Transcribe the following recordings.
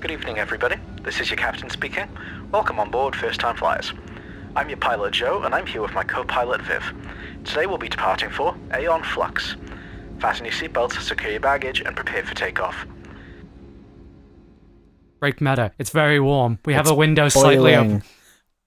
Good evening, everybody. This is your captain speaking. Welcome on board First Time Flyers. I'm your pilot, Joe, and I'm here with my co-pilot, Viv. Today we'll be departing for Aeon Flux. Fasten your seatbelts, secure your baggage, and prepare for takeoff. Break meta. It's very warm. We have a window slightly up.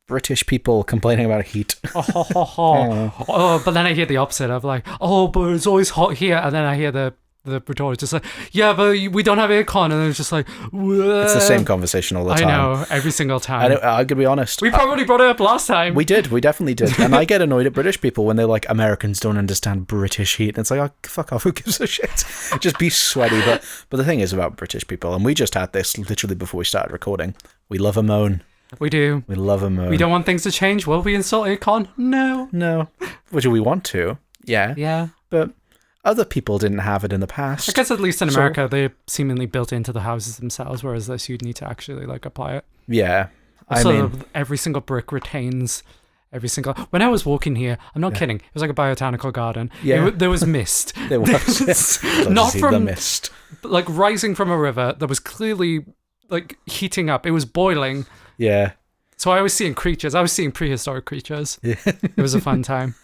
British people complaining about heat. Oh, but then I hear the opposite. I'm like, oh, but it's always hot here. And then I hear the retort just like, yeah, but we don't have aircon. And it's just like, whoa. It's the same conversation all the time. I know, every single time. I'm gonna be honest. We probably brought it up last time. We definitely did. And I get annoyed at British people when they're like, Americans don't understand British heat. And it's like, oh, fuck off, who gives a shit? Just be sweaty. But the thing is about British people, and we just had this literally before we started recording, we love a moan. We do. We love a moan. We don't want things to change. Will we install aircon? No. Would we want to? Yeah. Yeah. But other people didn't have it in the past. I guess at least in America, they seemingly built into the houses themselves, whereas this, you'd need to actually apply it. Yeah. Also, every single brick retains every single... When I was walking here, I'm not kidding, it was like a botanical garden. Yeah. There was mist. There was. Not from... the mist. Like rising from a river that was clearly heating up. It was boiling. Yeah. So I was seeing creatures. I was seeing prehistoric creatures. Yeah. It was a fun time.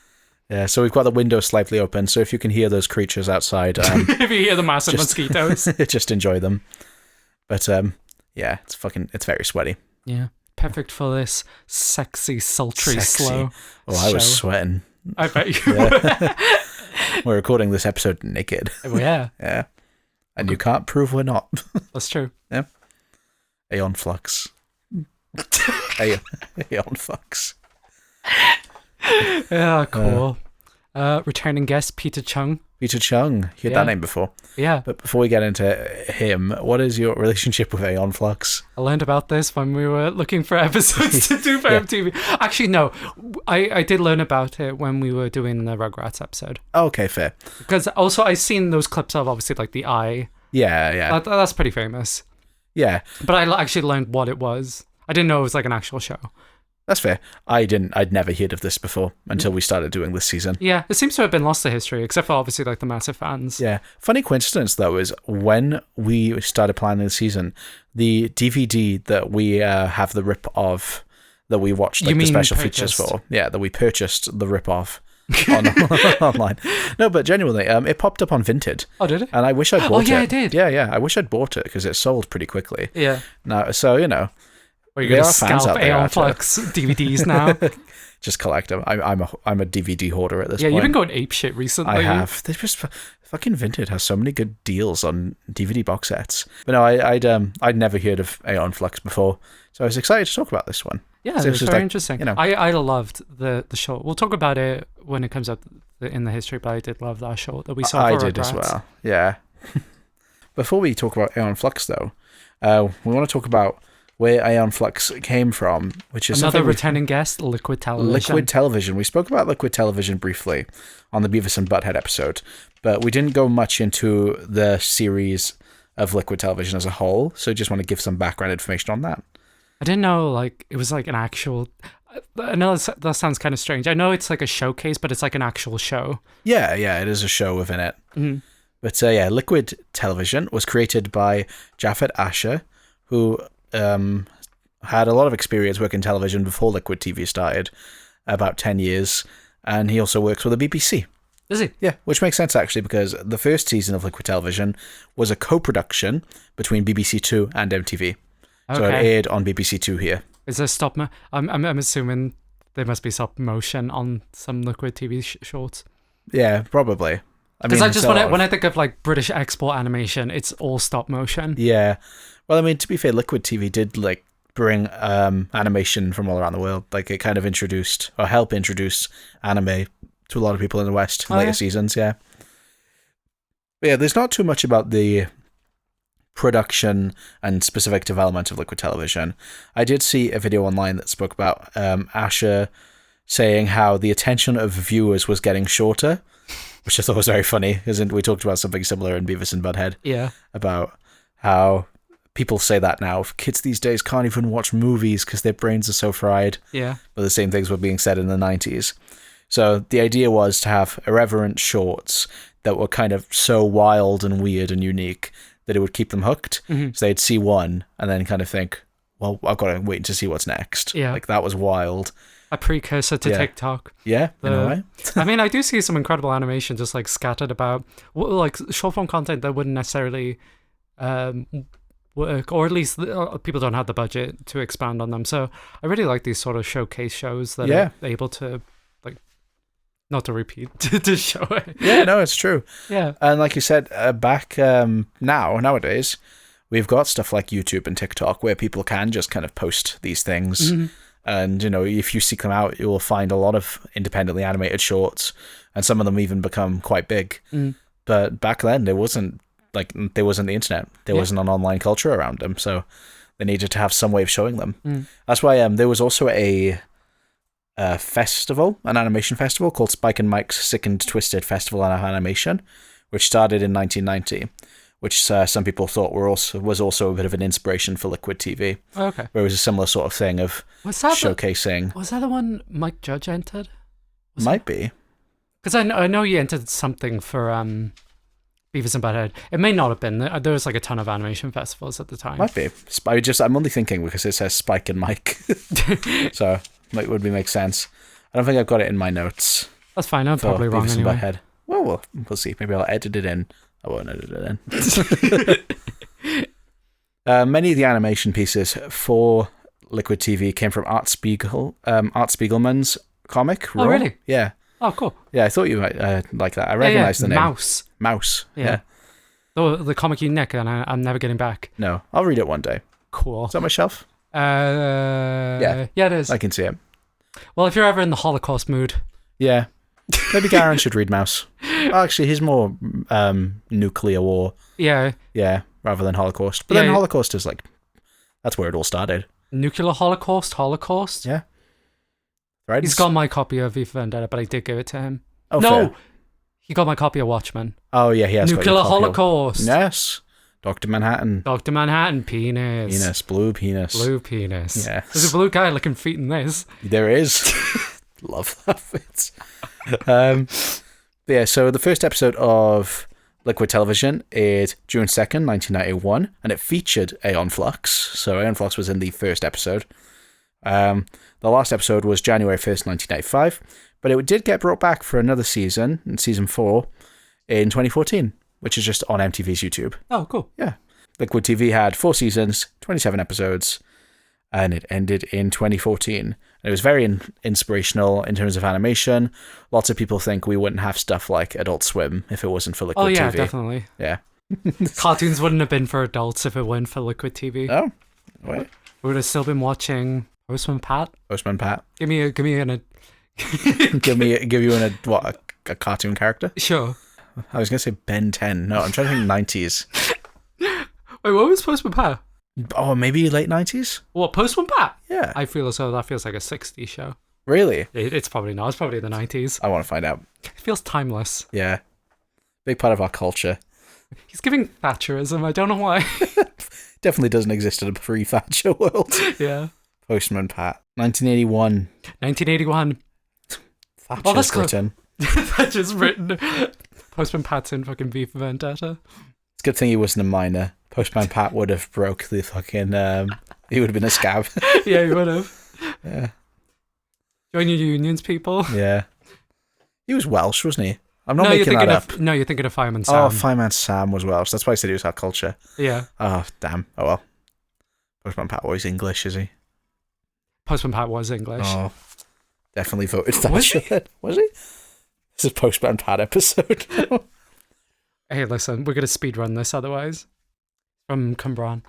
Yeah, so we've got the window slightly open, so if you can hear those creatures outside... if you hear the massive mosquitoes. Just enjoy them. But, yeah, it's very sweaty. Yeah, perfect for this sexy, sultry, slow I was sweating. I bet you were. We're recording this episode naked. Oh, yeah. Yeah. And you can't prove we're not. That's true. Yeah. Aeon Flux. Aeon Flux. Yeah, cool. Returning guest, Peter Chung. Peter Chung. You heard that name before. Yeah. But before we get into him, what is your relationship with Aeon Flux? I learned about this when we were looking for episodes to do for MTV. Actually, no. I did learn about it when we were doing the Rugrats episode. Okay, fair. Because also I've seen those clips of, obviously, the eye. Yeah. That's pretty famous. Yeah. But I actually learned what it was. I didn't know it was an actual show. That's fair. I'd never heard of this before until we started doing this season. Yeah, it seems to have been lost to history, except for obviously the massive fans. Yeah. Funny coincidence though is when we started planning the season, the DVD that we have the rip of that we watched the special features for. Yeah, that we purchased the rip of online. No, but genuinely, it popped up on Vinted. Oh, did it? And I wish I'd bought it. Oh, yeah, it did. Yeah. I wish I'd bought it because it sold pretty quickly. Yeah. No, so Or you're going to scalp Aeon Flux DVDs now? Just collect them. I'm a DVD hoarder at this point. Yeah, you've been going apeshit recently. I have. They just fucking Vinted has so many good deals on DVD box sets. But no, I'd never heard of Aeon Flux before, so I was excited to talk about this one. Yeah, it was very interesting. I loved the show. We'll talk about it when it comes up in the history, but I did love that show that we saw. I did as well. Yeah. Before we talk about Aeon Flux, though, we want to talk about where Aeon Flux came from, which is another returning guest, Liquid Television. Liquid Television. We spoke about Liquid Television briefly on the Beavis and Butthead episode, but we didn't go much into the series of Liquid Television as a whole, so just want to give some background information on that. I didn't know it was an actual... I know that sounds kind of strange. I know it's a showcase, but it's an actual show. Yeah, it is a show within it. Mm-hmm. But Liquid Television was created by Jafet Asher, who... had a lot of experience working television before Liquid TV started, about 10 years, and he also works with the BBC. Is he? Yeah, which makes sense actually, because the first season of Liquid Television was a co-production between BBC Two and MTV. Okay. So it aired on BBC Two here. Is there stop mo? I'm assuming there must be stop motion on some Liquid TV shorts. Yeah, probably. Because when I think of British export animation, it's all stop motion. Yeah. Well, to be fair, Liquid TV did bring animation from all around the world. It kind of introduced or helped introduce anime to a lot of people in the West in later seasons. Yeah. But yeah, there's not too much about the production and specific development of Liquid Television. I did see a video online that spoke about Asher saying how the attention of viewers was getting shorter, which I thought was very funny, because we talked about something similar in Beavis and Butthead. Yeah. About how people say that now. Kids these days can't even watch movies because their brains are so fried. Yeah. But the same things were being said in the 90s. So the idea was to have irreverent shorts that were kind of so wild and weird and unique that it would keep them hooked. Mm-hmm. So they'd see one and then kind of think, well, I've got to wait to see what's next. Yeah. Like, that was wild. A precursor to TikTok. Yeah, in a way. I mean, I do see some incredible animation just like scattered about, like short form content that wouldn't necessarily work, or at least people don't have the budget to expand on them. So I really like these sort of showcase shows that are able to, like, not to repeat, to show it. Yeah, no, it's true. Yeah. And like you said, back nowadays, we've got stuff like YouTube and TikTok where people can just kind of post these things. Mm-hmm. And, you know, if you seek them out, you will find a lot of independently animated shorts, and some of them even become quite big. Mm. But back then, there wasn't the internet. There wasn't an online culture around them. So they needed to have some way of showing them. Mm. That's why there was also a festival, an animation festival called Spike and Mike's Sick and Twisted Festival of Animation, which started in 1990. Which some people thought was also a bit of an inspiration for Liquid TV. Oh, okay. Where it was a similar sort of thing of showcasing. Was that the one Mike Judge entered? Might be. Because I know he entered something for Beavis and Butthead. It may not have been. There was like a ton of animation festivals at the time. Might be. I'm only thinking because it says Spike and Mike. So it would make sense. I don't think I've got it in my notes. That's fine. I'm probably wrong Beavis anyway. And Butthead. Well, we'll see. Maybe I'll edit it in. I won't edit it in. Many of the animation pieces for Liquid TV came from Art Spiegelman's comic. Oh, really? Yeah. Oh, cool. Yeah, I thought you might like that. I recognize the name. Mouse. Yeah. The comic you nick, and I'm never getting back. No, I'll read it one day. Cool. Is that on my shelf? Yeah, it is. I can see it. Well, if you're ever in the Holocaust mood. Yeah. Maybe Garen should read Mouse. Actually, he's more nuclear war. Yeah. Yeah, rather than Holocaust. But then Holocaust is like, that's where it all started. Nuclear Holocaust? Yeah. Right. He's got my copy of V for Vendetta, but I did give it to him. Oh, no! fair. He got my copy of Watchmen. Oh, yeah, he has Nuclear got your copy Holocaust. Yes. Dr. Manhattan. Dr. Manhattan, penis. Penis, blue penis. Blue penis. Yes. There's a blue guy looking feet in this. There is. Love that bit. Yeah, so the first episode of Liquid Television aired June 2nd, 1991, and it featured Aeon Flux. So Aeon Flux was in the first episode. The last episode was January 1st, 1995, but it did get brought back for another season, in season 4, in 2014, which is just on MTV's YouTube. Oh, cool. Yeah. Liquid TV had 4 seasons, 27 episodes, and it ended in 2014. It was very inspirational in terms of animation. Lots of people think we wouldn't have stuff like Adult Swim if it wasn't for Liquid TV. Oh, yeah, definitely. Yeah. Cartoons wouldn't have been for adults if it weren't for Liquid TV. Oh, wait. We would have still been watching Postman Pat. Postman Pat. Give me give you a cartoon character? Sure. I was going to say Ben 10. No, I'm trying to think 90s. Wait, what was Postman Pat? Oh, maybe late 90s? What, Postman Pat? Yeah. I feel as though that feels like a 60s show. Really? It's probably not. It's probably the 90s. I want to find out. It feels timeless. Yeah. Big part of our culture. He's giving Thatcherism. I don't know why. Definitely doesn't exist in a pre-Thatcher world. Yeah. Postman Pat. 1981. 1981. Thatcher's written. Thatcher's written. Postman Pat's in fucking V for Vendetta. It's a good thing he wasn't a minor. Postman Pat would have broke the fucking... he would have been a scab. Yeah, he would have. Yeah. Join your unions, people. Yeah. He was Welsh, wasn't he? I'm not making that up. No, you're thinking of Fireman Sam. Oh, Fireman Sam was Welsh. That's why I said he was our culture. Yeah. Oh, damn. Oh, well. Postman Pat was English, is he? Postman Pat was English. Oh, definitely voted Thatcher. Was he? This is Postman Pat episode. Hey, listen, we're going to speedrun this otherwise. From Cumbrian.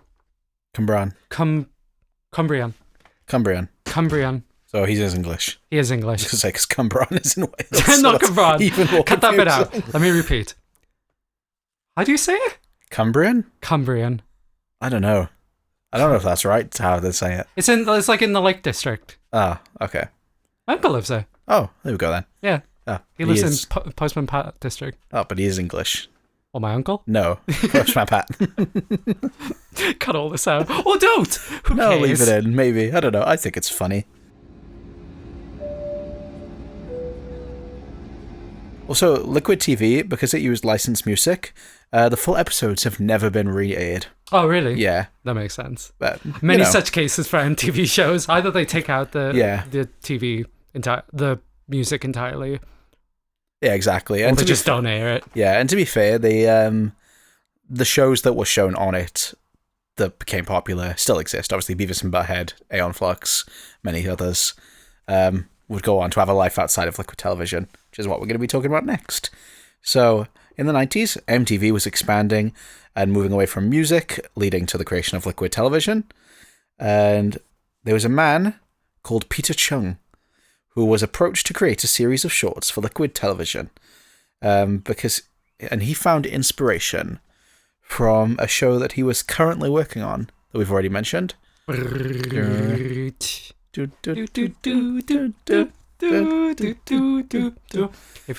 Cumbrian. Cumbrian. So he is English. He is English. Because Cumbrian is in Wales. Not Cumbrian. Even more Cut that bit out. confusing. Let me repeat. How do you say it? Cumbrian? Cumbrian. I don't know. I don't know if that's right, how they say it. It's like in the Lake District. Ah, okay. My uncle lives there. Oh, there we go then. Yeah. Oh, He lives in Postman Pat District. Oh, but he is English. Or my uncle? No. Postman Pat. Cut all this out. Or don't! Who No, cares? leave it in. Maybe. I don't know. I think it's funny. Also, Liquid TV, because it used licensed music, the full episodes have never been re-aired. Oh, really? Yeah. That makes sense. But, Many such cases for MTV shows. Either they take out the music entirely, yeah, exactly. or And they to just don't air it. Yeah, and to be fair, the shows that were shown on it that became popular still exist. Obviously, Beavis and Butthead, Aeon Flux, many others would go on to have a life outside of Liquid television, which is what we're going to be talking about next. So, in the 90s, MTV was expanding and moving away from music, leading to the creation of Liquid television. And there was a man called Peter Chung who was approached to create a series of shorts for Liquid television. And he found inspiration from a show that he was currently working on that we've already mentioned. If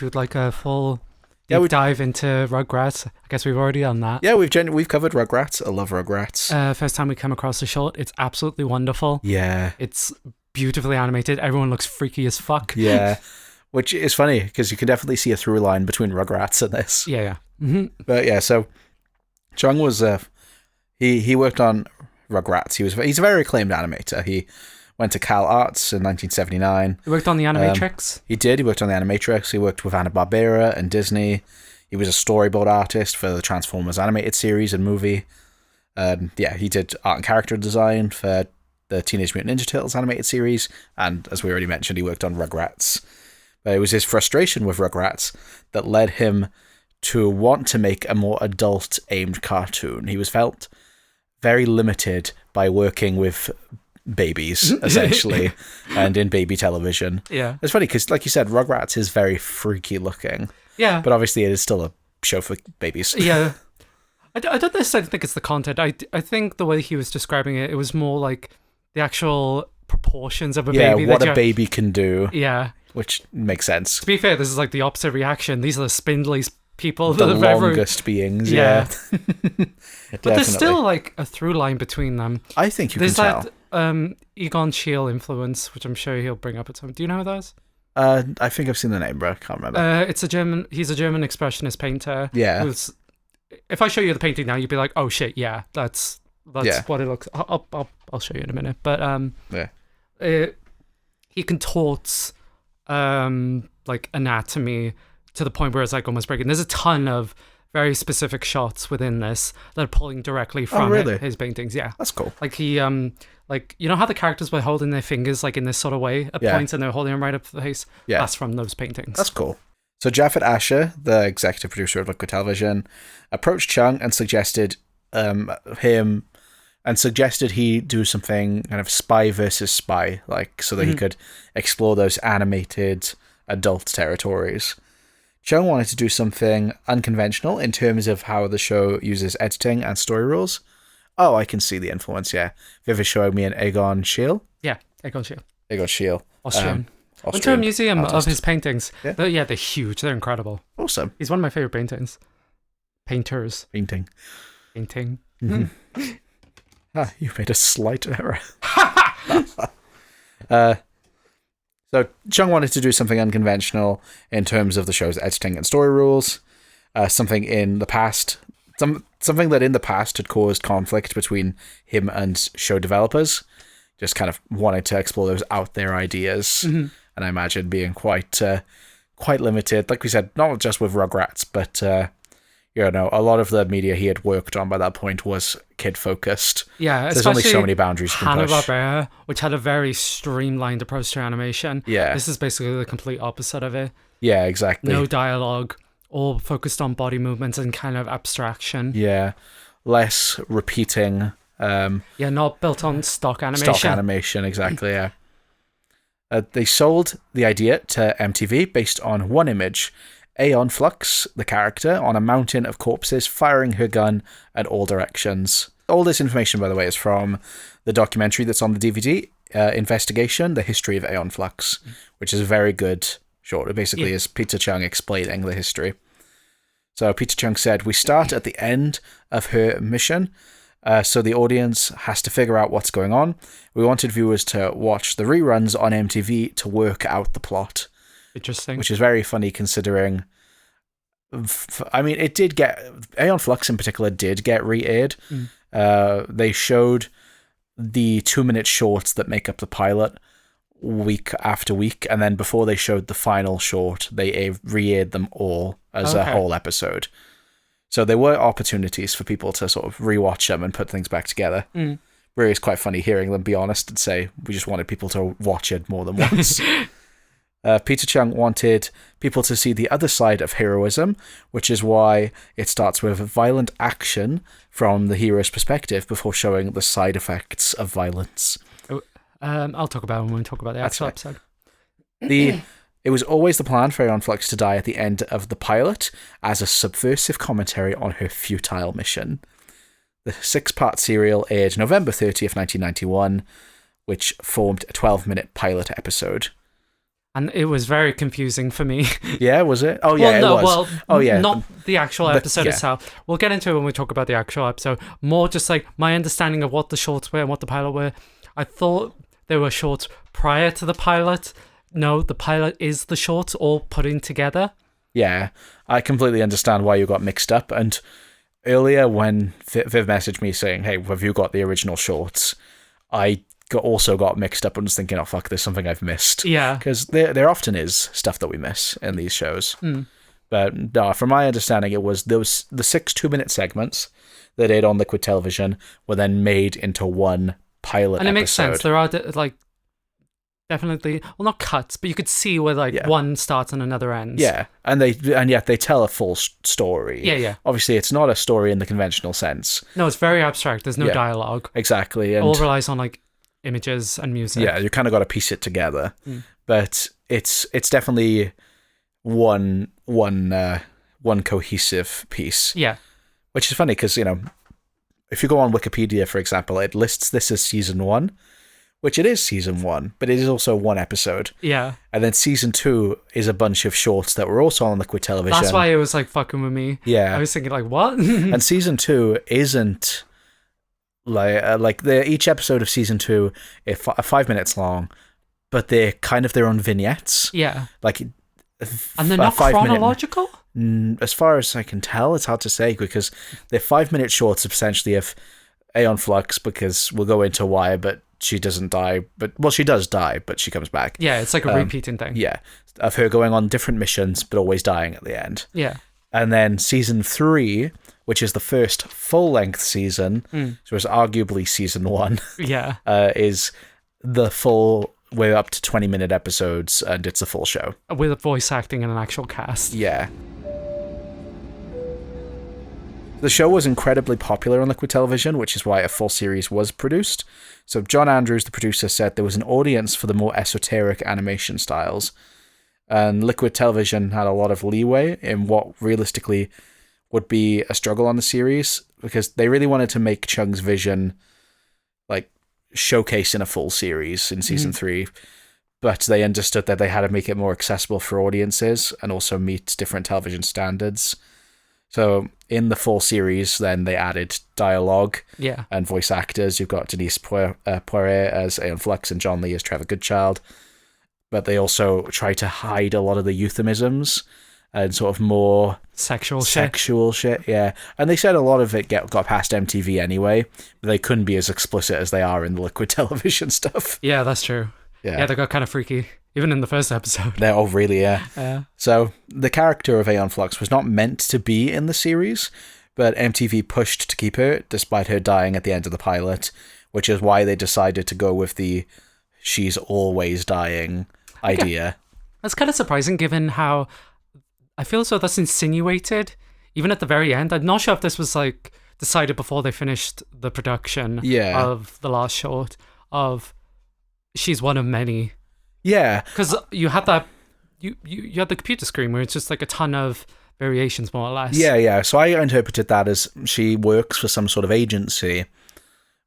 you'd like a full deep dive into Rugrats, I guess we've already done that. Yeah, we've covered Rugrats. I love Rugrats. First time we come across the short, it's absolutely wonderful. Yeah. It's beautifully animated. Everyone looks freaky as fuck. Yeah. Which is funny, because you can definitely see a through line between Rugrats and this. Yeah. Mm-hmm. But yeah, so Chung was he worked on Rugrats. He's a very acclaimed animator. He went to Cal Arts in 1979. He worked on the Animatrix. He worked on the Animatrix. He worked with Hanna-Barbera and Disney. He was a storyboard artist for the Transformers animated series and movie. He did art and character design for the Teenage Mutant Ninja Turtles animated series, and as we already mentioned, he worked on Rugrats. But it was his frustration with Rugrats that led him to want to make a more adult-aimed cartoon. He was felt very limited by working with babies, essentially, and in baby television. Yeah. It's funny, because like you said, Rugrats is very freaky looking. Yeah. But obviously it is still a show for babies. Yeah. I don't necessarily think it's the content. I think the way he was describing it, it was more like the actual proportions of a baby. Yeah, what a baby can do. Yeah. Which makes sense. To be fair, this is like the opposite reaction. These are the spindliest people. The longest beings, yeah. But there's still like a through line between them. I think there's can tell. There's that Egon Schiele influence, which I'm sure he'll bring up at some. Do you know who that is? I think I've seen the name, but I can't remember. It's a German. He's a German expressionist painter. Yeah. If I show you the painting now, you'd be like, "Oh shit, yeah, that's what it looks." I'll show you in a minute. But he contorts like anatomy to the point where it's like almost breaking. There's a ton of very specific shots within this that are pulling directly from his paintings. Yeah, that's cool. Like he like, you know how the characters were holding their fingers like in this sort of way at points, and they're holding them right up to the face? Yeah, that's from those paintings. That's cool. So Jafet Asher, the executive producer of Liquid Television, approached Chung and suggested he do something kind of spy versus spy, like, so that he could explore those animated adult territories. Chung wanted to do something unconventional in terms of how the show uses editing and story rules. Oh, I can see the influence, yeah. Viv is showing me an Egon Schiele. Yeah, Egon Schiele. Egon Schiele. Austrian. Went to a museum of his paintings. Yeah. They're huge. They're incredible. Awesome. He's one of my favorite paintings. Painters. Painting. Mm-hmm. You made a slight error. So Chung wanted to do something unconventional in terms of the show's editing and story rules. Something in the past, something that in the past had caused conflict between him and show developers. Just kind of wanted to explore those out there ideas, and I imagine being quite limited. Like we said, not just with Rugrats, but a lot of the media he had worked on by that point was kid focused. Yeah, there's only so many boundaries you can push. Hanna-Barbera, which had a very streamlined approach to animation. Yeah, this is basically the complete opposite of it. Yeah, exactly. No dialogue, all focused on body movements and kind of abstraction. Yeah, less repeating. Not built on stock animation. Stock animation, exactly, yeah. They sold the idea to MTV based on one image. Aeon Flux, the character, on a mountain of corpses firing her gun at all directions. All this information, by the way, is from the documentary that's on the DVD, Investigation, The History of Aeon Flux, which is a very good short. It basically is Peter Chung explaining the history. So Peter Chung said, "We start at the end of her mission, so the audience has to figure out what's going on. We wanted viewers to watch the reruns on MTV to work out the plot." Interesting. Which is very funny considering I mean, it did get... Aeon Flux in particular did get re-aired. They showed the 2-minute shorts that make up the pilot week after week, and then before they showed the final short, they re-aired them all as a whole episode. So there were opportunities for people to sort of rewatch them and put things back together. Really, it's quite funny hearing them be honest and say, we just wanted people to watch it more than once. Peter Chung wanted people to see the other side of heroism, which is why it starts with violent action from the hero's perspective before showing the side effects of violence. I'll talk about it when we talk about the actual episode. It was always the plan for Aeon Flux to die at the end of the pilot as a subversive commentary on her futile mission. The 6-part serial aired November 30th, 1991, which formed a 12-minute pilot episode. And it was very confusing for me. Yeah, was it? Oh, yeah, it was. Well, oh, yeah. Not the actual episode itself. We'll get into it when we talk about the actual episode. More just like my understanding of what the shorts were and what the pilot were. I thought there were shorts prior to the pilot. No, the pilot is the shorts all put in together. Yeah, I completely understand why you got mixed up. And earlier when Viv messaged me saying, hey, have you got the original shorts? I also got mixed up and was thinking, oh fuck, there's something I've missed. Yeah. Because there often is stuff that we miss in these shows. But no, from my understanding, it was those the 6 2-minute segments that aired on Liquid Television were then made into one pilot episode. And it makes sense. There are like definitely, well, not cuts, but you could see where one starts and another ends. Yeah, and yet they tell a full story. Yeah. Obviously, it's not a story in the conventional sense. No, it's very abstract. There's no dialogue. Exactly. And it all relies on images and music. Yeah, you kind of got to piece it together. But it's definitely one cohesive piece. Yeah. Which is funny because, if you go on Wikipedia, for example, it lists this as season 1, which it is season 1, but it is also one episode. Yeah. And then season 2 is a bunch of shorts that were also on Liquid Television. That's why it was fucking with me. Yeah. I was thinking what? And season 2 isn't each episode of season 2 is 5 minutes long, but they're kind of their own vignettes. Yeah. And they're not chronological? As far as I can tell, it's hard to say because they're 5-minute shorts essentially of Aeon Flux, because we'll go into why, but she doesn't die. She does die, but she comes back. Yeah, it's like a repeating thing. Yeah. Of her going on different missions, but always dying at the end. Yeah. And then season 3, which is the first full-length season, so it's arguably season 1, is the full... We're up to 20-minute episodes, and it's a full show. With voice acting and an actual cast. Yeah. The show was incredibly popular on Liquid Television, which is why a full series was produced. So John Andrews, the producer, said there was an audience for the more esoteric animation styles. And Liquid Television had a lot of leeway in what realistically would be a struggle on the series, because they really wanted to make Chung's vision showcase in a full series in season 3, but they understood that they had to make it more accessible for audiences and also meet different television standards. So in the full series, then they added dialogue and voice actors. You've got Denise Poirier as Aeon Flux and John Lee as Trevor Goodchild, but they also try to hide a lot of the euphemisms and sort of more sexual shit, yeah. And they said a lot of it got past MTV anyway, but they couldn't be as explicit as they are in the Liquid Television stuff. Yeah, that's true. Yeah, they got kind of freaky, even in the first episode. Really, yeah. Yeah. So the character of Aeon Flux was not meant to be in the series, but MTV pushed to keep her, despite her dying at the end of the pilot, which is why they decided to go with the she's always dying idea. That's kind of surprising, given how... I feel so that's insinuated, even at the very end. I'm not sure if this was decided before they finished the production of the last short of she's one of many. Yeah. Because you had that, you had the computer screen where it's just a ton of variations, more or less. Yeah. So I interpreted that as she works for some sort of agency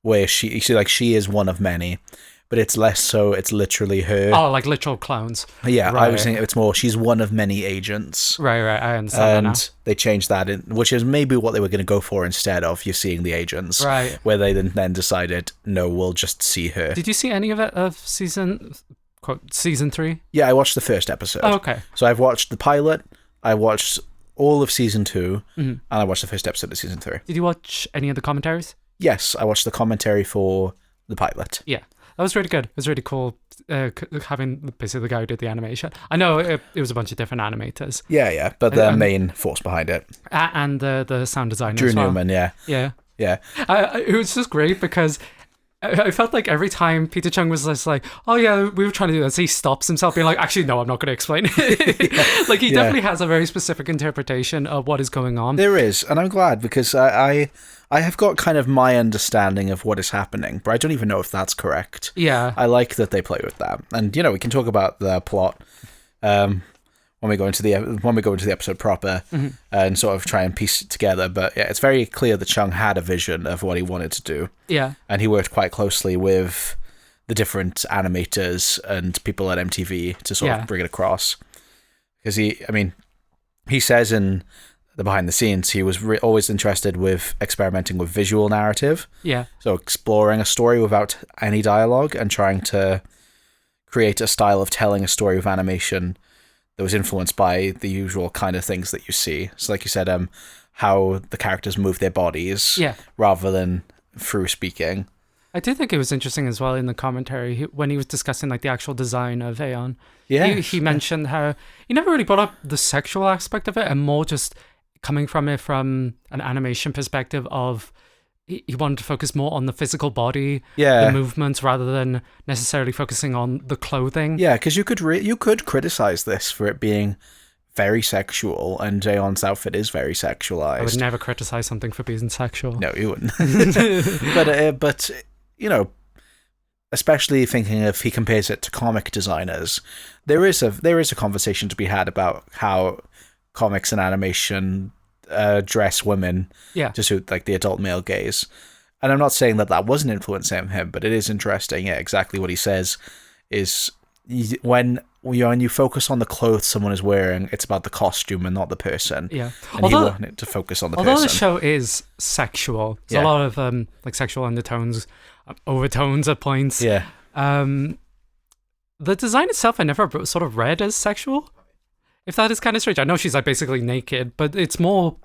where she is one of many. But it's less so, it's literally her. Oh, like literal clones. Yeah, right. I was saying it's more, she's one of many agents. Right, I understand and they changed that, which is maybe what they were going to go for instead of you seeing the agents. Right. Where they then decided, no, we'll just see her. Did you see any of it, of season 3? Yeah, I watched the first episode. Oh, okay. So I've watched the pilot, I watched all of season 2, and I watched the first episode of season 3. Did you watch any of the commentaries? Yes, I watched the commentary for the pilot. Yeah, that was really good. It was really cool having basically the guy who did the animation. I know it was a bunch of different animators. Yeah, but the main force behind it. And the sound designer Drew as well. Newman, yeah. Yeah. It was just great because I felt like every time Peter Chung was just like, oh yeah, we were trying to do this, he stops himself being like, actually, no, I'm not going to explain it. Like, he definitely has a very specific interpretation of what is going on. There is, and I'm glad, because I have got kind of my understanding of what is happening, but I don't even know if that's correct. Yeah. I like that they play with that. And, we can talk about the plot when we go into the episode proper and sort of try and piece it together. But yeah, it's very clear that Chung had a vision of what he wanted to do. Yeah. And he worked quite closely with the different animators and people at MTV to sort of bring it across. Because he says in the behind the scenes, he was always interested with experimenting with visual narrative. Yeah. So exploring a story without any dialogue and trying to create a style of telling a story with animation that was influenced by the usual kind of things that you see. So like you said, how the characters move their bodies rather than through speaking. I do think it was interesting as well in the commentary when he was discussing like the actual design of Aeon. Yeah. He mentioned how he never really brought up the sexual aspect of it, and more just coming from it from an animation perspective of he wanted to focus more on the physical body, the movements, rather than necessarily focusing on the clothing. Yeah, because you could criticize this for it being very sexual, and Aeon's outfit is very sexualized. I would never criticize something for being sexual. No, you wouldn't. but especially thinking if he compares it to comic designers, there is a conversation to be had about how comics and animation dress women to suit like the adult male gaze. And I'm not saying that wasn't influencing him, but it is interesting. Yeah, exactly what he says is when you focus on the clothes someone is wearing, it's about the costume and not the person. Yeah. And he wanted to focus on the person. Although the show is sexual, there's a lot of like sexual undertones, overtones at points. Yeah. The design itself I never sort of read as sexual. If that is kind of strange. I know she's like basically naked, but it's more...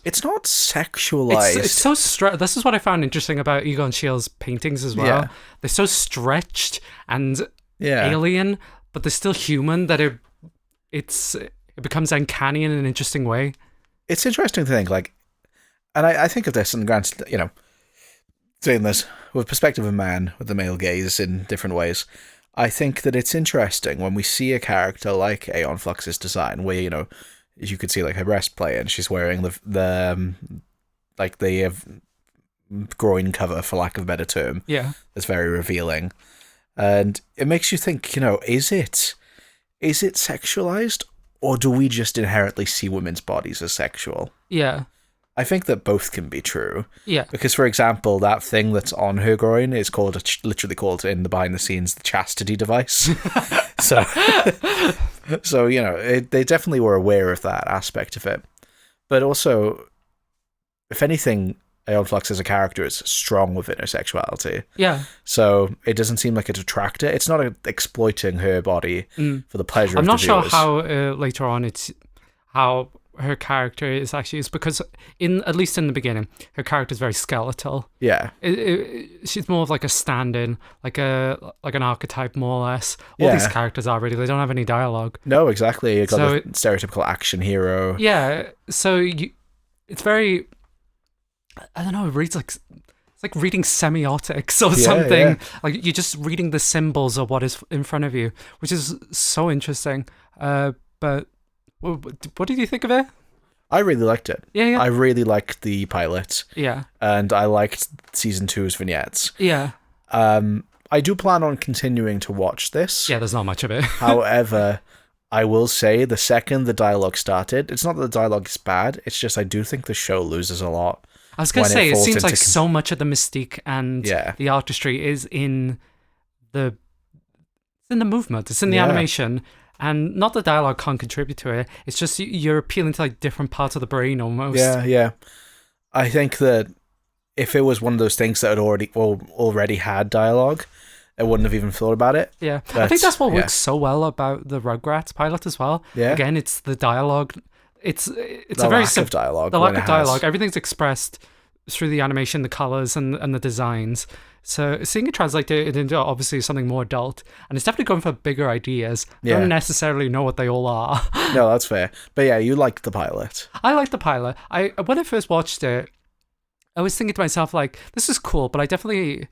It's not sexualized. It's so this is what I found interesting about Egon Schiele's paintings as well. Yeah. They're so stretched and alien, but they're still human that it becomes uncanny in an interesting way. It's interesting to think, like, and I think of this in granted, saying this with perspective of man, with the male gaze in different ways. I think that it's interesting when we see a character like Aeon Flux's design, where you could see like her breastplate and she's wearing the groin cover, for lack of a better term. Yeah, that's very revealing, and it makes you think. Is it sexualized, or do we just inherently see women's bodies as sexual? Yeah. I think that both can be true. Yeah. Because, for example, that thing that's on her groin is literally called in the behind the scenes the chastity device. so they definitely were aware of that aspect of it. But also, if anything, Aeon Flux as a character is strong within her sexuality. Yeah. So it doesn't seem like a detractor. It's not exploiting her body for the pleasure of the viewers. I'm not sure how later on it's how her character is because at least in the beginning, her character is very skeletal. Yeah. She's more of like a stand-in, like an archetype, more or less. All these characters are really, they don't have any dialogue. No, exactly. You've got the stereotypical action hero. Yeah. So it's very, I don't know, it reads like, it's like reading semiotics or something. Yeah. Like you're just reading the symbols of what is in front of you, which is so interesting. But what did you think of it? I really liked it. Yeah. I really liked the pilot. Yeah. And I liked season 2's vignettes. Yeah. I do plan on continuing to watch this. Yeah, there's not much of it. However, I will say the second the dialogue started, it's not that the dialogue is bad, it's just I do think the show loses a lot. I was going to say, it seems like so much of the mystique and the artistry is in the movement, it's in the animation. And not the dialogue can't contribute to it. It's just you're appealing to like different parts of the brain almost. Yeah. I think that if it was one of those things that had already had dialogue, I wouldn't have even thought about it. Yeah, I think that's what works so well about the Rugrats pilot as well. Yeah. Again, it's the dialogue it's The a very lack of dialogue. The when lack of it has. dialogue. Everything's expressed through the animation, the colors, and the designs. So seeing it translated into obviously something more adult, and it's definitely going for bigger ideas. I Yeah. don't necessarily know what they all are. No, that's fair. But yeah, you liked the pilot. I like the pilot. When I first watched it, I was thinking to myself, like, this is cool, but I definitely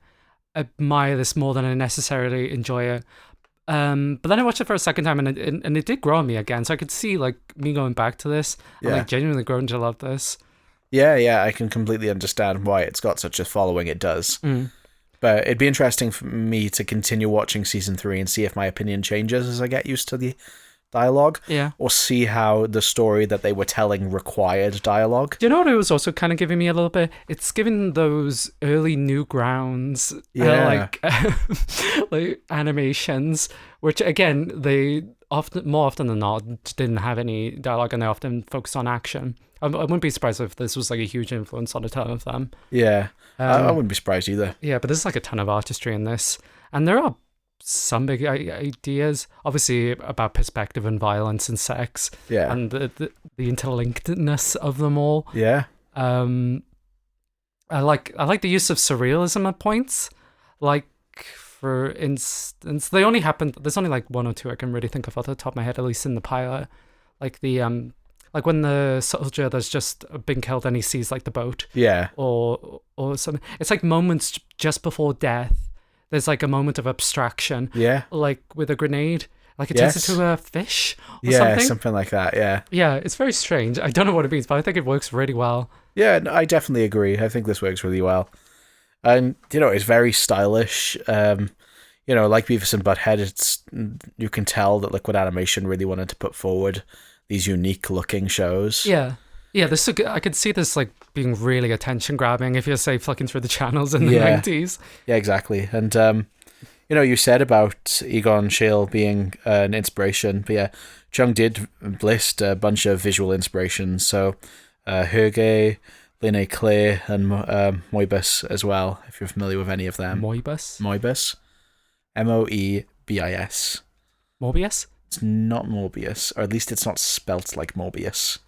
admire this more than I necessarily enjoy it. But then I watched it for a second time, and it did grow on me again. So I could see like me going back to this, and like genuinely growing to love this. Yeah, I can completely understand why it's got such a following it does. But it'd be interesting for me to continue watching season 3 and see if my opinion changes as I get used to the dialogue. Yeah. Or see how the story that they were telling required dialogue. Do you know what it was also kind of giving me a little bit? It's giving those early Newgrounds, like animations, which again, they more often than not didn't have any dialogue, and they often focused on action. I wouldn't be surprised if this was like a huge influence on a ton of them. Yeah, I wouldn't be surprised either. Yeah, but there's like a ton of artistry in this, and there are some big ideas, obviously, about perspective and violence and sex. Yeah, and the interlinkedness of them all. Yeah. I like the use of surrealism at points. Like, for instance, there's only like one or two I can really think of off the top of my head, at least in the pilot. Like like when the soldier that's just been killed and he sees like the boat. Yeah. Or something. It's like moments just before death. There's like a moment of abstraction. Yeah. Like with a grenade. Like it turns into a fish or something. something. Something like that, yeah. Yeah, it's very strange. I don't know what it means, but I think it works really well. Yeah, I definitely agree. I think this works really well. And, it's very stylish. Like Beavis and Butthead, you can tell that Liquid Animation really wanted to put forward these unique looking shows. Yeah. Yeah, I could see this like being really attention grabbing if you're, say, flicking through the channels in the 90s. Yeah, exactly. And, you said about Egon Schiele being an inspiration, but yeah, Chung did list a bunch of visual inspirations. So, Hergé, Linné Clay, and Moebius as well, if you're familiar with any of them. Moebius? Moebius. Moebis. Morbius? It's not Morbius, or at least it's not spelt like Morbius.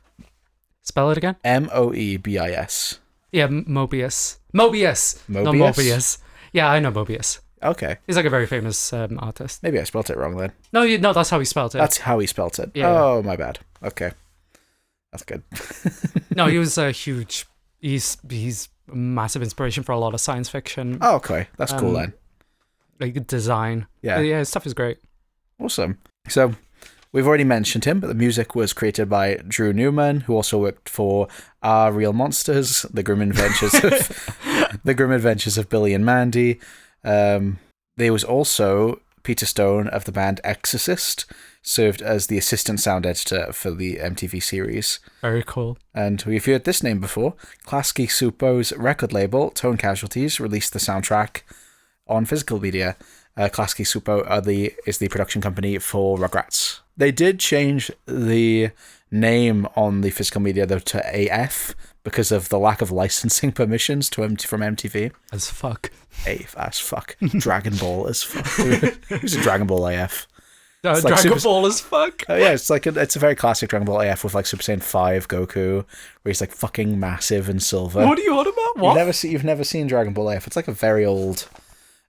Spell it again? Moebis. Yeah, Mobius. Mobius! Not Morbius. Yeah, I know Mobius. Okay. He's like a very famous artist. Maybe I spelt it wrong then. No, that's how he spelled it. That's how he spelt it. Yeah. Oh, my bad. Okay. That's good. No, he was a huge... He's a massive inspiration for a lot of science fiction. Oh, okay. That's cool then. Like design. Yeah. Yeah, his stuff is great. Awesome. So, we've already mentioned him, but the music was created by Drew Newman, who also worked for Our Real Monsters, The Grim Adventures of Billy and Mandy. There was also Peter Stone of the band Exorcist, served as the assistant sound editor for the MTV series. Very cool. And we've heard this name before. Klasky Supo's record label, Tone Casualties, released the soundtrack on physical media. Klasky Supo is the production company for Rugrats. They did change the name on the physical media though to AF because of the lack of licensing permissions from MTV. As fuck. AF as fuck. Dragon Ball as fuck. Who's a Dragon Ball AF? Dragon Ball as fuck? Yeah, it's a very classic Dragon Ball AF with like Super Saiyan 5 Goku, where he's like fucking massive and silver. What are you on about? What? You've never seen Dragon Ball AF. It's like a very old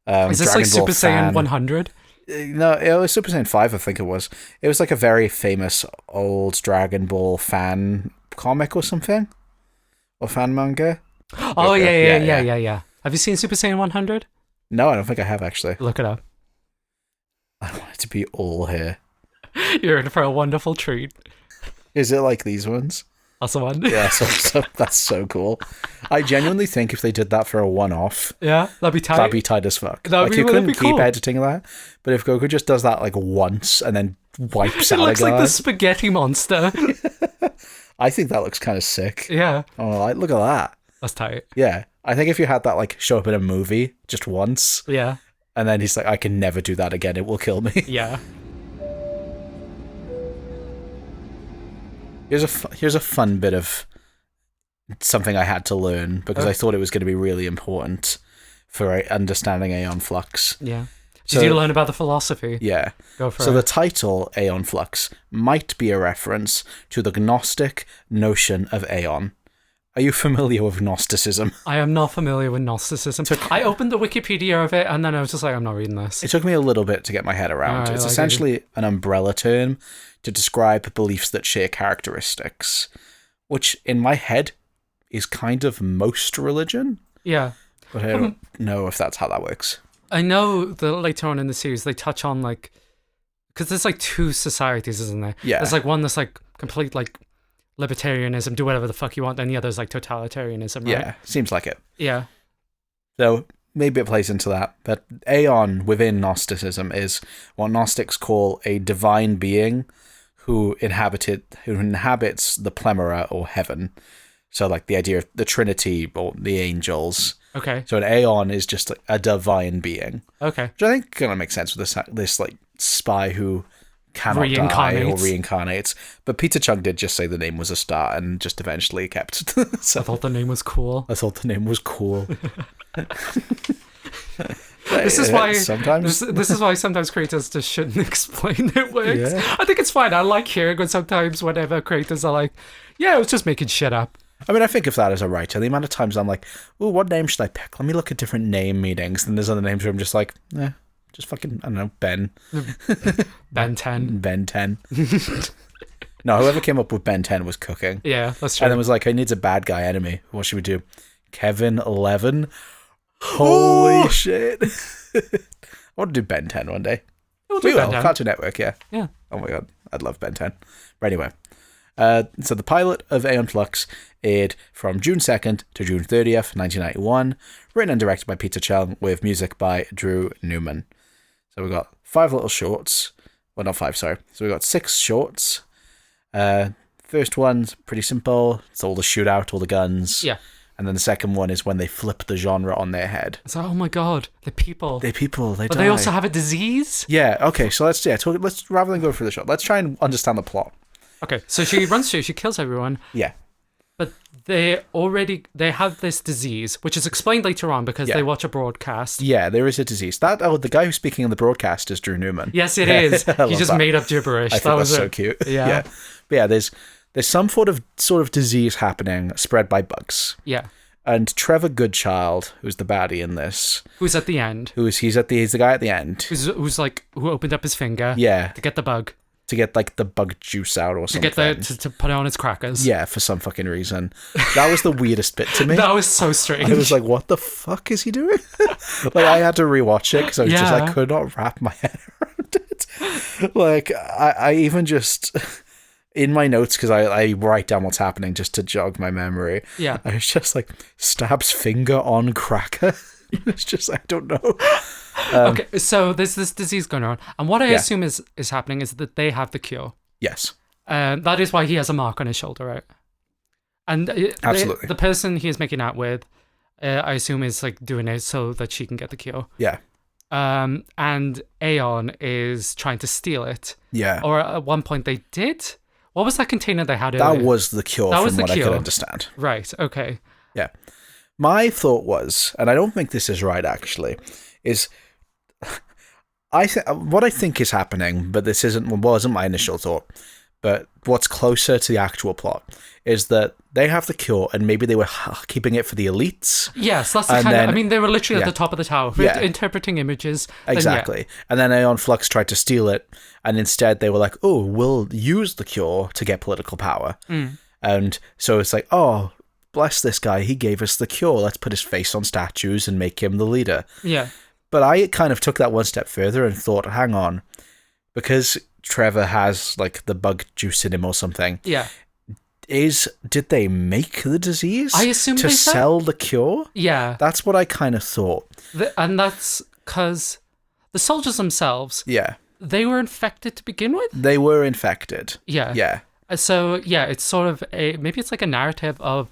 is this Dragon like Ball Super Saiyan 100? No, it was Super Saiyan 5, I think it was. It was like a very famous old Dragon Ball fan comic or something? Or fan manga? Oh, yeah. Have you seen Super Saiyan 100? No, I don't think I have, actually. Look it up. I want it to be all here. You're in for a wonderful treat. Is it like these ones? That's the one. Yeah, so that's so cool. I genuinely think if they did that for a one-off, yeah, that'd be tight. That'd be tight as fuck. You couldn't keep editing that, but if Goku just does that like once and then wipes out a guy. It looks like the spaghetti monster. I think that looks kind of sick. Yeah. Oh, look at that. That's tight. Yeah. I think if you had that like show up in a movie just once. Yeah. And then he's like, I can never do that again. It will kill me. Yeah. Here's a fun bit of something I had to learn because I thought it was going to be really important for understanding Aeon Flux. Yeah. Did you learn about the philosophy? Yeah. Go for So it. the title, Aeon Flux, might be a reference to the Gnostic notion of Aeon. Are you familiar with Gnosticism? I am not familiar with Gnosticism. I opened the Wikipedia of it, and then I was just like, I'm not reading this. It took me a little bit to get my head around. It's essentially an umbrella term to describe beliefs that share characteristics, which in my head is kind of most religion. Yeah. But I don't know if that's how that works. I know that later on in the series, they touch on, like, because there's, like, two societies, isn't there? Yeah. There's, like, one that's, like, complete, like, libertarianism, do whatever the fuck you want, then the other's, like, totalitarianism, right? Yeah, seems like it. Yeah. So maybe it plays into that. But Aeon within Gnosticism is what Gnostics call a divine being who inhabits the plemora or heaven. So, like, the idea of the Trinity or the angels. Okay. So an Aeon is just like a divine being. Okay. Which I think kind of makes sense with this like spy who cannot die or reincarnates. But Peter Chung did just say the name was a star and just eventually kept. So I thought the name was cool. This is why sometimes this is why sometimes creators just shouldn't explain it works. Yeah. I think it's fine. I like hearing when sometimes whenever creators are like, yeah, I was just making shit up. I mean, I think of that as a writer. The amount of times I'm like, oh, what name should I pick? Let me look at different name meanings. Then there's other names where I'm just like, just fucking, I don't know, Ben. Ben 10. Ben 10. No, whoever came up with Ben 10 was cooking. Yeah, that's true. And then was like, I need a bad guy enemy. What should we do? Kevin 11? Holy shit. I want to do Ben 10 one day. We'll do Ben 10. Cartoon Network, yeah. Yeah. Oh my god, I'd love Ben 10. But anyway, so the pilot of Aeon Flux aired from June 2nd to June 30th, 1991, written and directed by Peter Chung, with music by Drew Newman. So we got 5 little shorts. Well, not 5, sorry. So we got 6 shorts. First one's pretty simple. It's all the shootout, all the guns. Yeah. And then the second one is when they flip the genre on their head. It's like, oh my god, they're people. They die. But they also have a disease? Yeah, okay, so let's rather than go through the shot, let's try and understand the plot. Okay, so she runs through, she kills everyone. Yeah. But they have this disease, which is explained later on because they watch a broadcast. Yeah, there is a disease. The guy who's speaking in the broadcast is Drew Newman. Yes, it is. He just made up gibberish. I think that's so cute. Yeah. But yeah, there's some sort of disease happening spread by bugs. Yeah. And Trevor Goodchild, who's the baddie in this, who's at the end, he's the guy at the end, who opened up his finger, to get the bug, to get like the bug juice out or something, to put it on his crackers. Yeah, for some fucking reason. That was the weirdest bit to me. That was so strange. I was like, what the fuck is he doing? Like, I had to rewatch it because I was I could not wrap my head around it. Like, I even just in my notes, because I write down what's happening just to jog my memory. Yeah. I was just like, stabs finger on cracker. It's just, I don't know. Okay, so there's this disease going on. And what I assume is happening is that they have the cure. Yes. That is why he has a mark on his shoulder, right? And absolutely. The person he is making out with, I assume, is like doing it so that she can get the cure. Yeah. And Aeon is trying to steal it. Yeah. Or at one point they did? What was that container they had That earlier? was the cure from what I could understand. Right, okay. Yeah. My thought was, and I don't think this is right actually, is what I think is happening, but this wasn't my initial thought, but what's closer to the actual plot is that they have the cure and maybe they were keeping it for the elites. Yes, that's the kind of, I mean, they were literally at the top of the tower, interpreting images. Exactly. And then Aeon Flux tried to steal it, and instead they were like, oh, we'll use the cure to get political power. And so it's like, oh, bless this guy, he gave us the cure, let's put his face on statues and make him the leader. Yeah. But I kind of took that one step further and thought, hang on, because Trevor has like the bug juice in him or something. Yeah. Did they make the disease? I assume to sell the cure? Yeah. That's what I kind of thought. And that's because the soldiers themselves, they were infected to begin with? They were infected. Yeah. Yeah. So, yeah, it's sort of maybe it's like a narrative of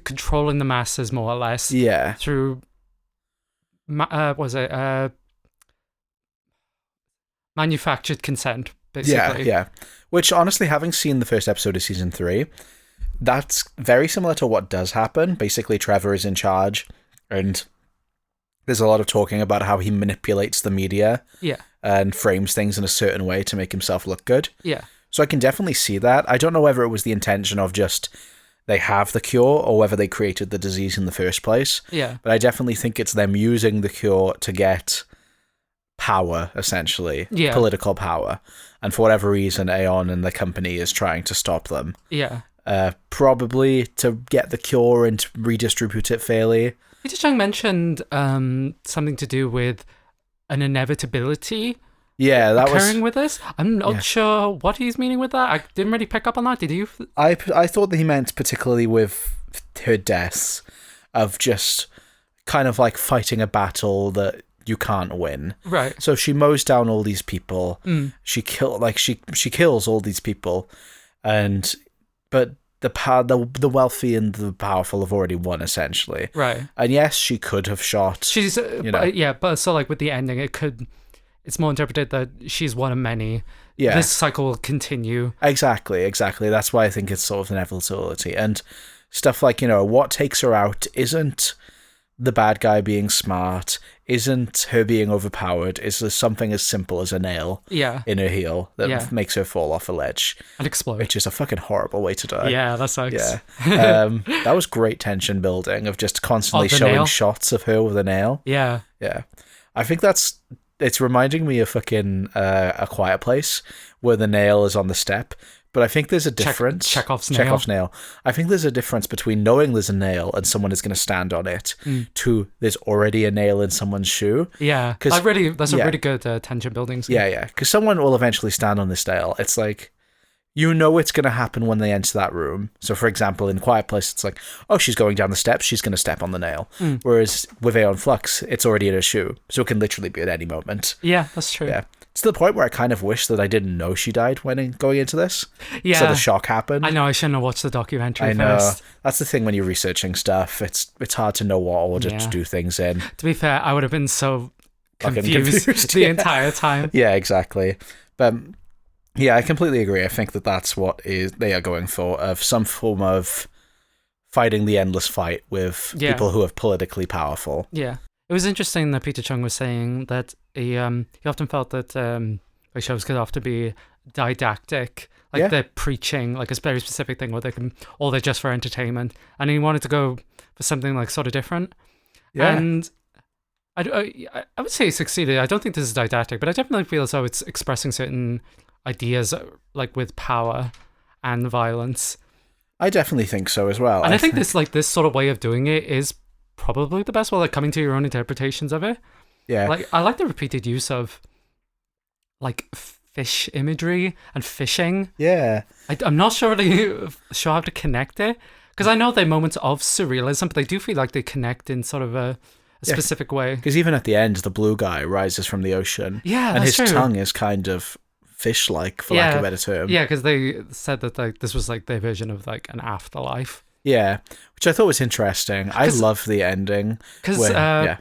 controlling the masses more or less. Yeah. Through, manufactured consent, basically. Yeah. Which, honestly, having seen the first episode of season 3, that's very similar to what does happen. Basically, Trevor is in charge, and there's a lot of talking about how he manipulates the media Yeah. and frames things in a certain way to make himself look good. Yeah. So I can definitely see that. I don't know whether it was the intention of just they have the cure or whether they created the disease in the first place. Yeah. But I definitely think it's them using the cure to get power, essentially. Yeah. Political power. And for whatever reason, Aeon and the company is trying to stop them. Yeah. Probably to get the cure and to redistribute it fairly. Peter Chung mentioned something to do with an inevitability Yeah, occurring with this. I'm not sure what he's meaning with that. I didn't really pick up on that. Did you? I thought that he meant particularly with her death of just kind of like fighting a battle that you can't win. Right. So she mows down all these people. She kills all these people, but the wealthy and the powerful have already won essentially. Right. And yes, she could have shot. She's but so like with the ending, it's more interpreted that she's one of many. Yeah. This cycle will continue. Exactly. That's why I think it's sort of an inevitability. And stuff like, what takes her out isn't the bad guy being smart, isn't her being overpowered, is there something as simple as a nail in her heel that makes her fall off a ledge. And explode. Which is a fucking horrible way to die. Yeah, that sucks. Yeah. That was great tension building of just constantly showing nail? shots of her with a nail. Yeah. Yeah. I think it's reminding me of fucking A Quiet Place, where the nail is on the step. But I think there's a difference. Chekhov's nail. I think there's a difference between knowing there's a nail and someone is going to stand on it to there's already a nail in someone's shoe. Yeah. That's a really good tension building scheme. Yeah. Because someone will eventually stand on this nail. It's like, it's going to happen when they enter that room. So, for example, in Quiet Place, it's like, oh, she's going down the steps, she's going to step on the nail. Whereas with Aeon Flux, it's already in her shoe. So it can literally be at any moment. Yeah, that's true. Yeah. To the point where I kind of wish that I didn't know she died going into this. Yeah. So the shock happened. I know, I shouldn't have watched the documentary I know. first. That's the thing when you're researching stuff. It's hard to know what order to do things in. To be fair, I would have been so confused the entire time. Yeah, exactly. But yeah, I completely agree. I think that's what they are going for, of some form of fighting the endless fight with people who are politically powerful. Yeah. It was interesting that Peter Chung was saying that he often felt that shows could often be didactic, like they're preaching like a very specific thing, or they're just for entertainment, and he wanted to go for something like sort of different. Yeah. And I would say he succeeded. I don't think this is didactic, but I definitely feel as though it's expressing certain ideas, like with power and violence. I definitely think so as well. And I think this sort of way of doing it is probably the best way, like coming to your own interpretations of it. Yeah. Like, I like the repeated use of like fish imagery and fishing. Yeah. I'm not sure how to connect it, because I know they're moments of surrealism, but they do feel like they connect in sort of a specific way. Because even at the end, the blue guy rises from the ocean. Yeah, and that's his true. tongue is kind of fish-like, for lack of a better term. Yeah, because they said that like this was like their version of like an afterlife. Yeah, which I thought was interesting. I love the ending. Because you're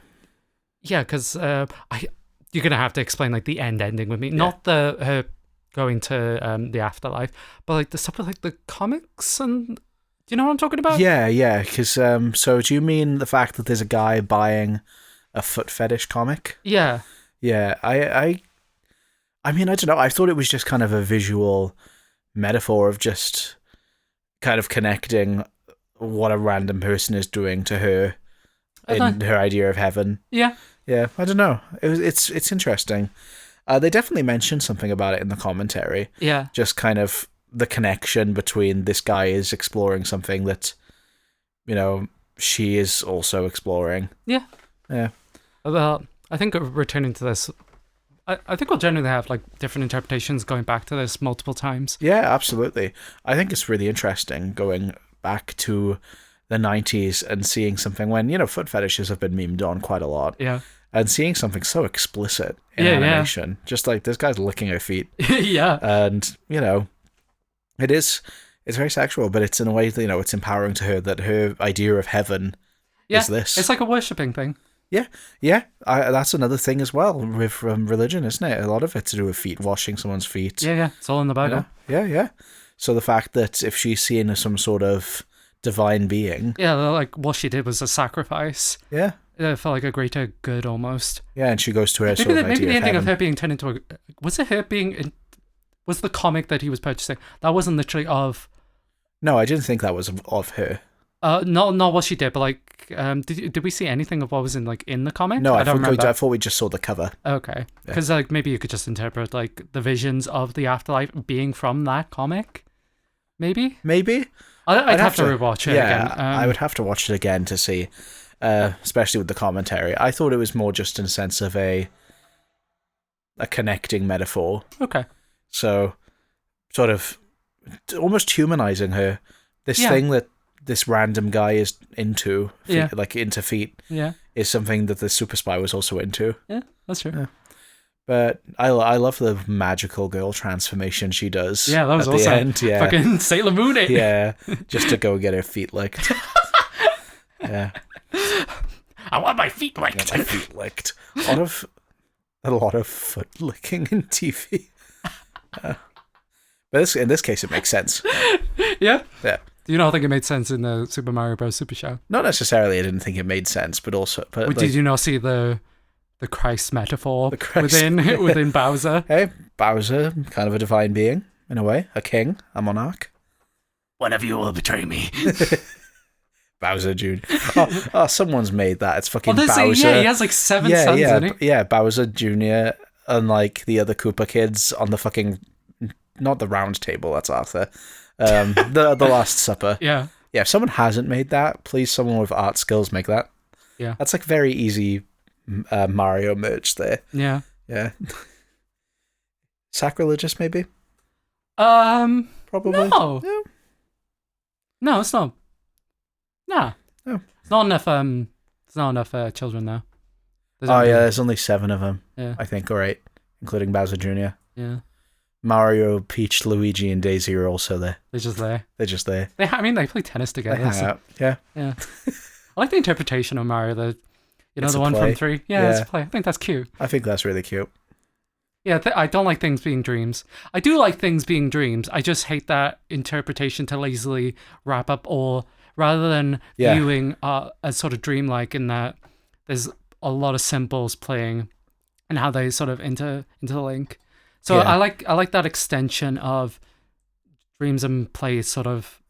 gonna have to explain like the ending with me, not her going to the afterlife, but like the stuff with like the comics and. Do you know what I'm talking about? Yeah. Because so do you mean the fact that there's a guy buying a foot fetish comic? Yeah. Yeah. I mean, I don't know. I thought it was just kind of a visual metaphor of just kind of connecting what a random person is doing to her in her idea of heaven. Yeah. Yeah, I don't know. It's interesting. They definitely mentioned something about it in the commentary. Yeah. Just kind of the connection between this guy is exploring something that, she is also exploring. Yeah. Yeah. Well, I think returning to this, I think we'll generally have like different interpretations going back to this multiple times. Yeah, absolutely. I think it's really interesting going back to the 90s and seeing something when, foot fetishes have been memed on quite a lot. Yeah. And seeing something so explicit in animation. Yeah. Just like this guy's licking her feet. Yeah. And, it's very sexual, but it's in a way that, it's empowering to her that her idea of heaven is this. It's like a worshipping thing. Yeah. Yeah. That's another thing as well with religion, isn't it? A lot of it to do with feet, washing someone's feet. Yeah. It's all in the Bible. Yeah. So the fact that if she's seen as some sort of divine being. Yeah, like what she did was a sacrifice. Yeah. it felt like a greater good almost. Yeah, and she goes to her Maybe sort of maybe idea the of ending of heaven. her being turned into a... Was it her being... Was the comic that he was purchasing? That wasn't literally of... No, I didn't think that was of her. Not what she did, but like, did we see anything of what was in the comic? No, I don't remember. thought we just saw the cover. Okay, because like maybe you could just interpret like the visions of the afterlife being from that comic. Maybe. I'd have to rewatch it again. I would have to watch it again to see, especially with the commentary. I thought it was more just in a sense of a connecting metaphor. Okay. So, sort of almost humanizing her. This thing that this random guy is into, into feet, is something that the super spy was also into. Yeah, that's true. Yeah. But I love the magical girl transformation she does. Yeah, that was at awesome. The end. Yeah. Fucking Sailor Moon it. Yeah, just to go get her feet licked. Yeah. I want my feet licked. My feet licked. A lot of foot licking in TV. But in this case, it makes sense. Yeah? Yeah. Do you not think it made sense in the Super Mario Bros. Super Show? Not necessarily. I didn't think it made sense, but also... But did you not see the Christ metaphor within Bowser? Hey, Bowser, kind of a divine being, in a way. A king, a monarch. One of you will betray me. Bowser Jr. Oh, someone's made that. It's fucking Bowser. Yeah, he has like 7 sons, doesn't he? Yeah, Bowser Jr. and like the other Koopa kids on the fucking... Not the round table, that's Arthur. The Last Supper. Yeah. Yeah, if someone hasn't made that, please someone with art skills make that. Yeah. That's like very easy Mario merch there. Yeah. Yeah. Sacrilegious, maybe? Probably. No. Yeah. No, it's not. Nah. Oh. It's not enough, there's not enough children now. There's only 7 of them. Yeah. I think, or 8, including Bowser Jr. Yeah. Mario, Peach, Luigi, and Daisy are also there. They're just there. They're just there. They play tennis together. They hang out. Yeah. Yeah. I like the interpretation of Mario, It's the one play. from 3. Yeah, it's a play. I think that's cute. I think that's really cute. Yeah, I don't like things being dreams. I do like things being dreams. I just hate that interpretation to lazily wrap up, or rather than viewing as sort of dreamlike in that there's a lot of symbols playing and how they sort of interlink. So I like that extension of dreams and play sort of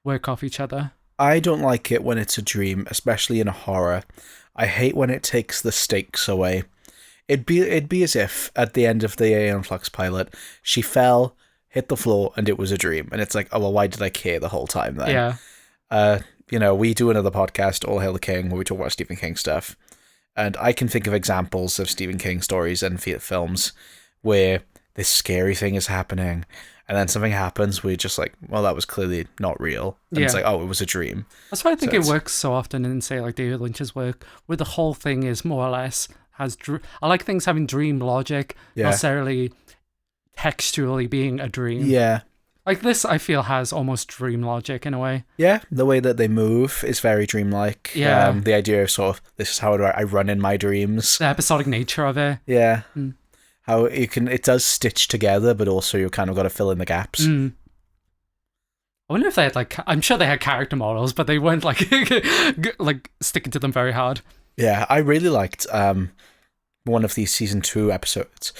work off each other. I don't like it when it's a dream, especially in a horror. I hate when it takes the stakes away. It'd be as if at the end of the Aeon Flux pilot, she fell, hit the floor, and it was a dream. And it's like, oh well, why did I care the whole time then? Yeah. We do another podcast, All Hail the King, where we talk about Stephen King stuff, and I can think of examples of Stephen King stories and films where this scary thing is happening, and then something happens where you're just like, well, that was clearly not real. And it's like, oh, it was a dream. That's why I think it works so often in, say, like David Lynch's work, where the whole thing is more or less I like things having dream logic, not necessarily textually being a dream. Yeah. Like this, I feel, has almost dream logic in a way. Yeah, the way that they move is very dreamlike. Yeah. The idea of sort of, this is how I run in my dreams. The episodic nature of it. Yeah. How it does stitch together, but also you kind of got to fill in the gaps. I wonder if they had I'm sure they had character models, but they weren't like sticking to them very hard. Yeah, I really liked one of these season 2 episodes.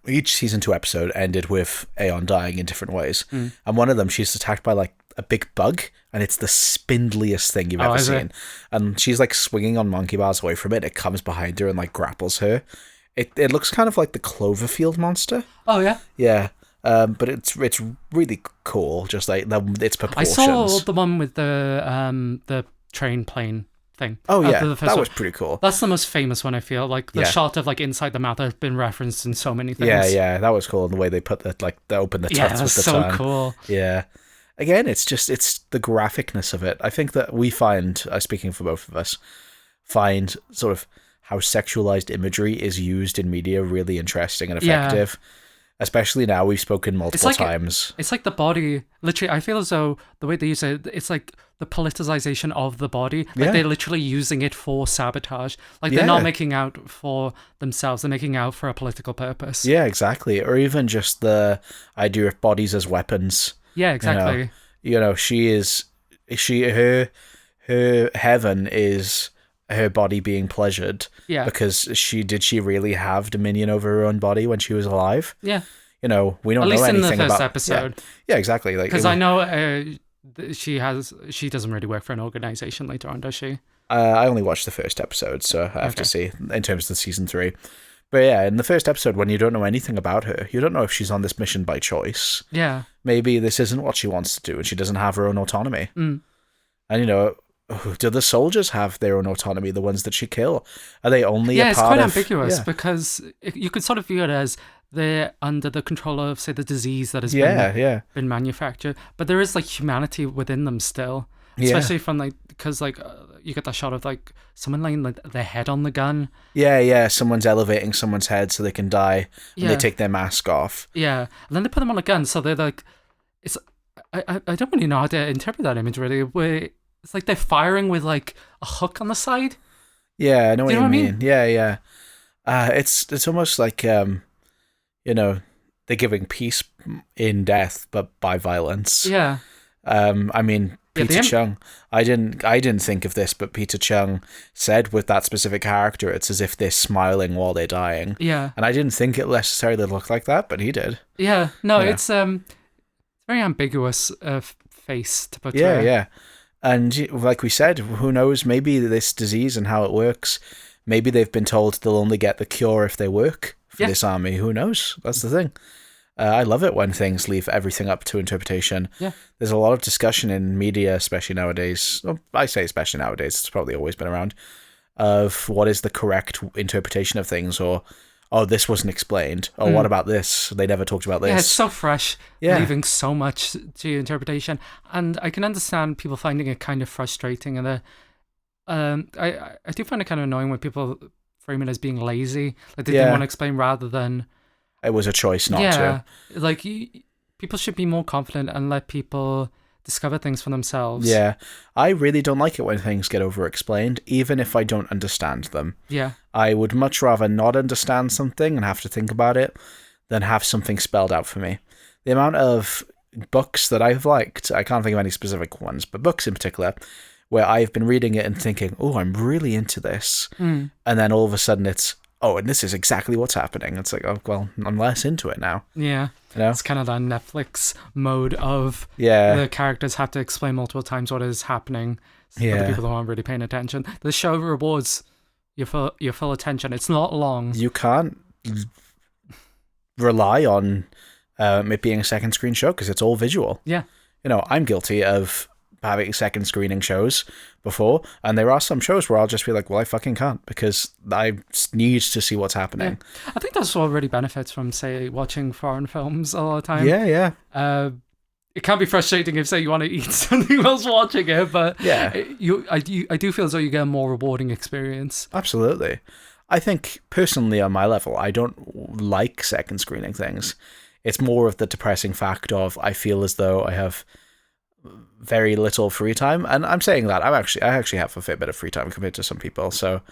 Each season 2 episode ended with Aeon dying in different ways. And one of them, she's attacked by a big bug, and it's the spindliest thing you've ever seen. And she's swinging on monkey bars away from it. It comes behind her and grapples her. It looks kind of like the Cloverfield monster. Oh yeah. Yeah. But it's really cool. Just its proportions. I saw the one with the train plane thing. Oh yeah, that was pretty cool. That's the most famous one, I feel. The shot of inside the mouth has been referenced in so many things. Yeah, that was cool. And the way they put that, they open the tufts with the so tongue. Cool. Yeah. Again, it's the graphicness of it. I think that we find, speaking for both of us, find sort of how sexualized imagery is used in media really interesting and effective. Yeah. Especially now, we've spoken multiple times. It's like the body, literally, I feel as though the way they use it, it's like the politicization of the body. They're literally using it for sabotage. They're not making out for themselves, they're making out for a political purpose. Yeah, exactly. Or even just the idea of bodies as weapons. Yeah, exactly. Her heaven is her body being pleasured. Yeah. Because did she really have dominion over her own body when she was alive? Yeah. We don't know anything about... At least in the first episode. Yeah, exactly. Because I know she doesn't really work for an organization later on, does she? I only watched the first episode, so I have to see in terms of the season 3. But yeah, in the first episode, when you don't know anything about her, you don't know if she's on this mission by choice. Yeah. Maybe this isn't what she wants to do, and she doesn't have her own autonomy. Mm. And, do the soldiers have their own autonomy, the ones that she kill? Are they only a part of... Yeah, it's quite ambiguous, because you could sort of view it as they're under the control of, say, the disease that has been manufactured. But there is, like, humanity within them still. Especially from, like, because, like, you get that shot of, like, someone laying, like, their head on the gun. Yeah, someone's elevating someone's head so they can die, and they take their mask off. Yeah, and then they put them on a gun, so they're, like, I don't really know how to interpret that image, really, where it's like they're firing with, like, a hook on the side. Yeah, I know what you mean. Yeah. It's almost like, they're giving peace in death, but by violence. Yeah. I mean... Peter Chung, I didn't think of this, but Peter Chung said with that specific character, it's as if they're smiling while they're dying. Yeah. And I didn't think it necessarily looked like that, but he did. Yeah. No, it's very ambiguous face to portray. Yeah. And like we said, who knows, maybe this disease and how it works, maybe they've been told they'll only get the cure if they work for this army. Who knows? That's the thing. I love it when things leave everything up to interpretation. Yeah. There's a lot of discussion in media, especially nowadays. Well, I say especially nowadays, it's probably always been around, of what is the correct interpretation of things, or, oh, this wasn't explained, or what about this? They never talked about this. Yeah, it's so fresh, leaving so much to your interpretation. And I can understand people finding it kind of frustrating. And I do find it kind of annoying when people frame it as being lazy. Like they didn't want to explain rather than... It was a choice not to. Yeah, like people should be more confident and let people discover things for themselves. Yeah, I really don't like it when things get over-explained, even if I don't understand them. Yeah. I would much rather not understand something and have to think about it than have something spelled out for me. The amount of books that I've liked, I can't think of any specific ones, but books in particular, where I've been reading it and thinking, oh, I'm really into this. And then all of a sudden it's, oh, and this is exactly what's happening. It's like, oh, well, I'm less into it now. Yeah. It's kind of that Netflix mode of the characters have to explain multiple times what is happening for the people who aren't really paying attention. The show rewards your full attention. It's not long. You can't rely on it being a second screen show because it's all visual. Yeah. I'm guilty of having second screening shows before, and there are some shows where I'll just be like, well, I fucking can't because I need to see what's happening. Yeah. I think that's what really benefits from, say, watching foreign films a lot of time. Yeah. It can be frustrating if, say, you want to eat something whilst watching it, but I do feel as though you get a more rewarding experience. Absolutely. I think personally on my level, I don't like second screening things. It's more of the depressing fact of I feel as though I have very little free time, and I'm saying that I actually have a fair bit of free time compared to some people. So,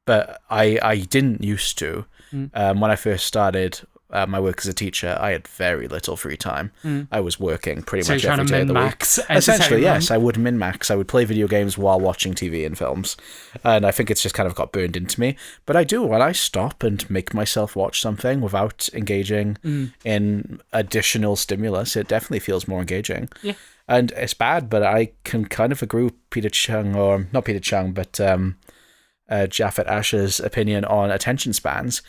but I didn't used to. When I first started my work as a teacher, I had very little free time. I was working pretty much every day of the week. Essentially, yes, I would min-max. I would play video games while watching TV and films, and I think it's just kind of got burned into me. But I do, when I stop and make myself watch something without engaging in additional stimulus, it definitely feels more engaging. Yeah. And it's bad, but I can kind of agree with Peter Chung, or not Peter Chung, but Jafet Asher's opinion on attention spans.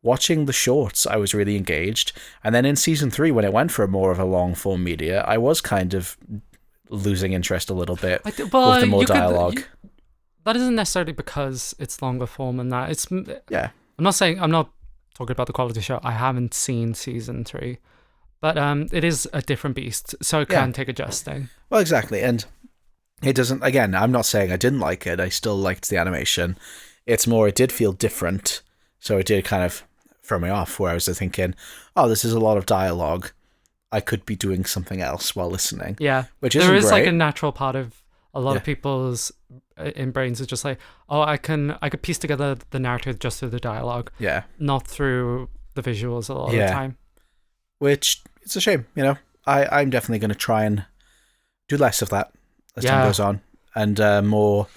Watching the shorts, I was really engaged. And then in season 3, when it went for more of a long form media, I was kind of losing interest a little bit with the more dialogue. That isn't necessarily because it's longer form and that. It's I'm not talking about the quality show. I haven't seen season 3. But it is a different beast, so it can take adjusting. Well, exactly. And it doesn't, again, I'm not saying I didn't like it. I still liked the animation. It's more, it did feel different. So it did kind of throw me off, where I was thinking, oh, this is a lot of dialogue. I could be doing something else while listening. Yeah. Which isn't There is great. like a natural part of a lot of people's in brains is just like, oh, I could piece together the narrative just through the dialogue. Yeah. Not through the visuals a lot of the time. Which, it's a shame, I'm definitely going to try and do less of that as time goes on, and more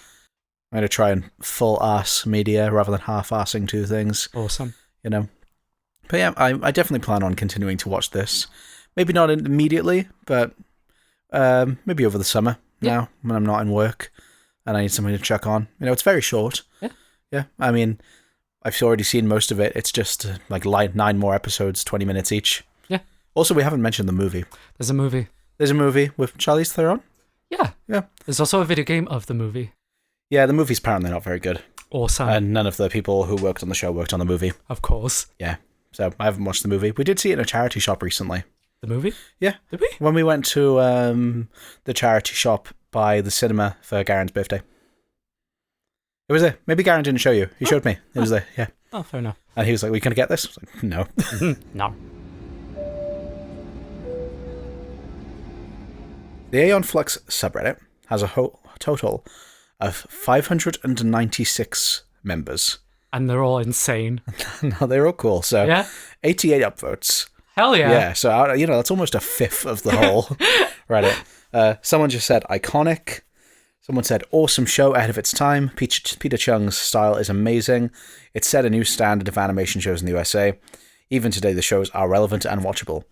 I'm going to try and full-ass media rather than half-assing two things. Awesome. You know. But yeah, I definitely plan on continuing to watch this. Maybe not immediately, but maybe over the summer now when I'm not in work and I need something to check on. You know, it's very short. Yeah. Yeah. I mean, I've already seen most of it. It's just like 9 more episodes, 20 minutes each. Yeah. Also, we haven't mentioned the movie. There's a movie. There's a movie with Charlize Theron. Yeah. Yeah. There's also a video game of the movie. Yeah, the movie's apparently not very good. Awesome. And none of the people who worked on the show worked on the movie. Of course. Yeah. So I haven't watched the movie. We did see it in a charity shop recently. The movie? Yeah. Did we? When we went to the charity shop by the cinema for Garen's birthday. It was there. Maybe Garen didn't show you. He showed me. It was there. Yeah. Oh, fair enough. And he was like, "We can get this?" I was like, "No." No. The Aeon Flux subreddit has a total of 596 members. And they're all insane. No, they're all cool. So Yeah? 88 upvotes. Hell yeah. Yeah, so that's almost a fifth of the whole Reddit. Someone just said iconic. Someone said awesome show ahead of its time. Peter Chung's style is amazing. It set a new standard of animation shows in the USA. Even today, the shows are relevant and watchable.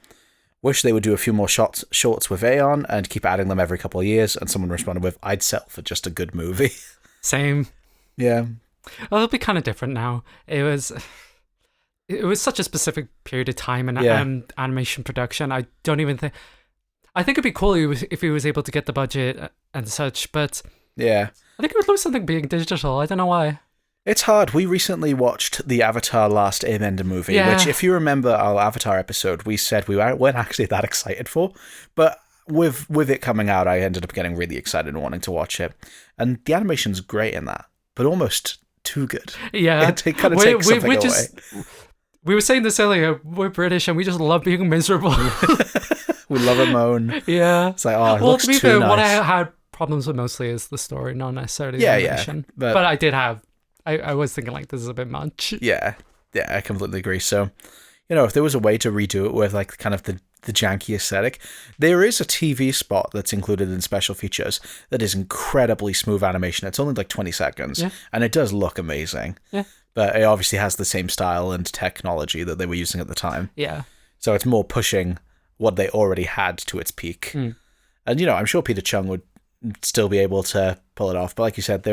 Wish they would do a few more shorts with Aeon and keep adding them every couple of years. And someone responded with, I'd settle for just a good movie. Same. Yeah. Well, it'll be kind of different now. It was such a specific period of time in animation production. I don't even think... I think it'd be cool if he was able to get the budget and such, but... Yeah. I think it would lose something being digital. I don't know why. It's hard. We recently watched the Avatar Last Airbender movie, which, if you remember our Avatar episode, we said we weren't actually that excited for. But with it coming out, I ended up getting really excited and wanting to watch it. And the animation's great in that, but almost too good. Yeah. It kind of takes something away. We were saying this earlier, we're British and we just love being miserable. We love a moan. Yeah. It's like, it looks to be too fair, nice. what I had problems with mostly is the story, not necessarily the animation. Yeah. But I did have... I was thinking, like, this is a bit much. Yeah, I completely agree. So, if there was a way to redo it with, like, kind of the janky aesthetic, there is a TV spot that's included in special features that is incredibly smooth animation. It's only, like, 20 seconds, and it does look amazing. Yeah. But it obviously has the same style and technology that they were using at the time. Yeah. So it's more pushing what they already had to its peak. Mm. And, I'm sure Peter Chung would still be able to pull it off, but like you said,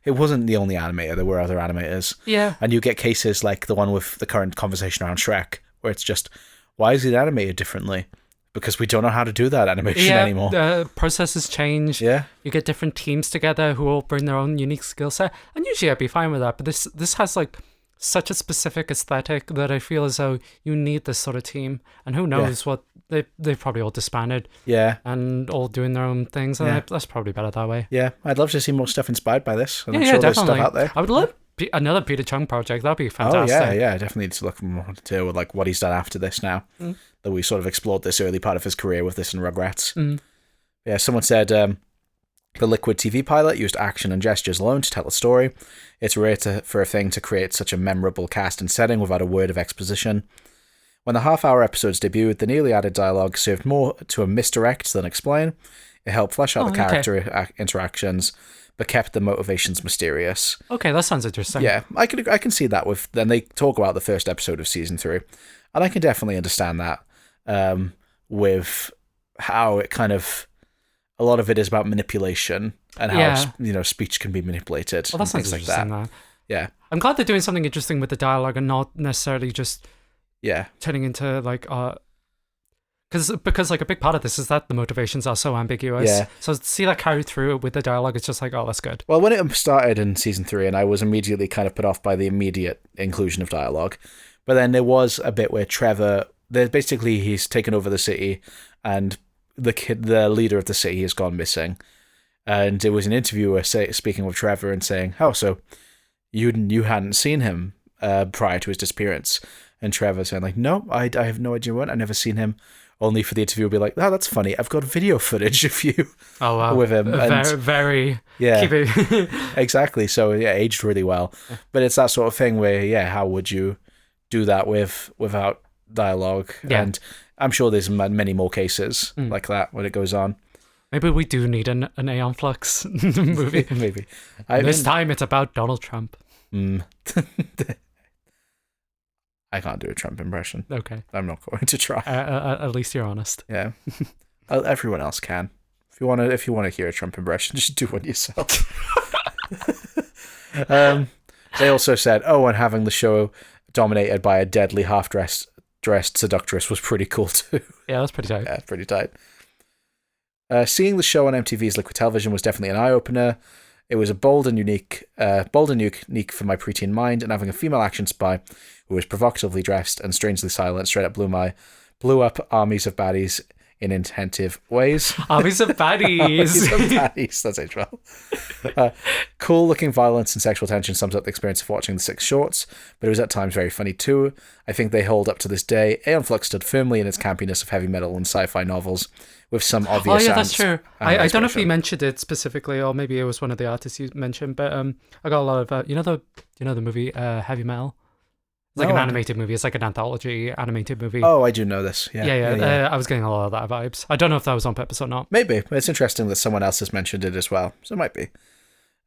it wasn't the only animator. There were other animators. Yeah. And you get cases like the one with the current conversation around Shrek, where it's just, why is it animated differently? Because we don't know how to do that animation anymore. The processes change. Yeah. You get different teams together who all bring their own unique skill set, and usually I'd be fine with that, but this has like such a specific aesthetic that I feel as though you need this sort of team, and who knows what they've probably all disbanded. Yeah. And all doing their own things, and that's probably better that way. Yeah, I'd love to see more stuff inspired by this. And I'm sure there's definitely. stuff out there. I would love another Peter Chung project. That'd be fantastic. Oh yeah, I definitely need to look more to like what he's done after this now. That we sort of explored this early part of his career with this and Rugrats. Yeah, someone said the Liquid TV pilot used action and gestures alone to tell a story. It's rare for a thing to create such a memorable cast and setting without a word of exposition. When the half-hour episodes debuted, the newly added dialogue served more to a misdirect than explain. It helped flesh out the character interactions, but kept the motivations mysterious. Okay, that sounds interesting. Yeah, I can see that with... Then they talk about the first episode of season 3, and I can definitely understand that with how it kind of... A lot of it is about manipulation and how speech can be manipulated. Well, that sounds like interesting. that. Yeah, I'm glad they're doing something interesting with the dialogue and not necessarily just turning into like because like a big part of this is that the motivations are so ambiguous. Yeah. So to see that carry through with the dialogue, it's just like, oh, that's good. Well, when it started in season 3, and I was immediately kind of put off by the immediate inclusion of dialogue, but then there was a bit where he's taken over the city, and the leader of the city has gone missing, and it was an interviewer speaking with Trevor and saying, "Oh, so you hadn't seen him prior to his disappearance?" And Trevor saying like, "No, I have no idea when. I never seen him." Only for the interviewer to be like, "Oh, that's funny. I've got video footage of you." Oh wow, with him. Very Exactly. So aged really well. But it's that sort of thing where how would you do that without dialogue? Yeah. And I'm sure there's many more cases like that when it goes on. Maybe we do need an Aeon Flux movie. Maybe. This time it's about Donald Trump. I can't do a Trump impression. Okay. I'm not going to try. At least you're honest. Yeah. Everyone else can. If you want to hear a Trump impression, just do one yourself. They also said, and having the show dominated by a deadly half-dressed seductress was pretty cool too. Yeah, that's pretty tight. Yeah, pretty tight. Seeing the show on MTV's Liquid Television was definitely an eye-opener. It was a bold and unique for my preteen mind, and having a female action spy who was provocatively dressed and strangely silent straight up blew up armies of baddies in intensive ways. Armies of baddies. Armies of baddies. That's it, well. Cool-looking violence and sexual tension sums up the experience of watching the 6 shorts, but it was at times very funny too. I think they hold up to this day. Aeon Flux stood firmly in its campiness of heavy metal and sci-fi novels, with some obvious... Oh yeah, that's true. I don't know if you mentioned it specifically, or maybe it was one of the artists you mentioned, but I got a lot of... you know the movie Heavy Metal? It's like an animated movie. It's like an anthology animated movie. Oh, I do know this. Yeah. I was getting a lot of that vibes. I don't know if that was on purpose or not. Maybe. It's interesting that someone else has mentioned it as well. So it might be.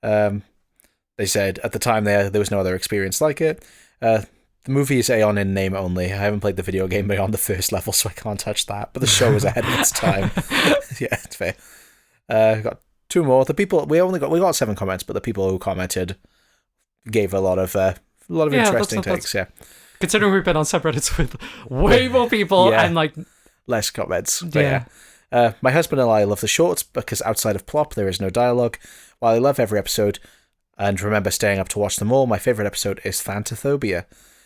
They said at the time there was no other experience like it. The movie is Aeon in name only. I haven't played the video game beyond the first level, so I can't touch that. But the show was ahead of its time. Yeah, it's fair. Got 2 more. We got 7 comments, but the people who commented gave a lot of interesting takes. Yeah, considering we've been on subreddits with way more people and like less comments. But my husband and I love the shorts because outside of plop there is no dialogue. While I love every episode and remember staying up to watch them all, my favorite episode is Phantophobia.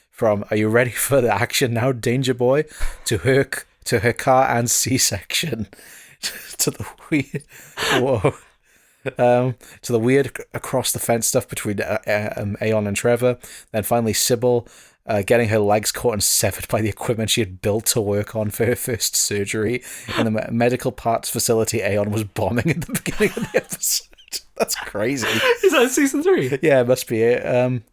From "Are you ready for the action now, Danger Boy?" to her car and C-section to the weird to the weird across the fence stuff between Aeon and Trevor. Then finally Sybil getting her legs caught and severed by the equipment she had built to work on for her first surgery in the medical parts facility Aeon was bombing at the beginning of the episode. That's crazy. Is that season 3? Yeah, it must be it.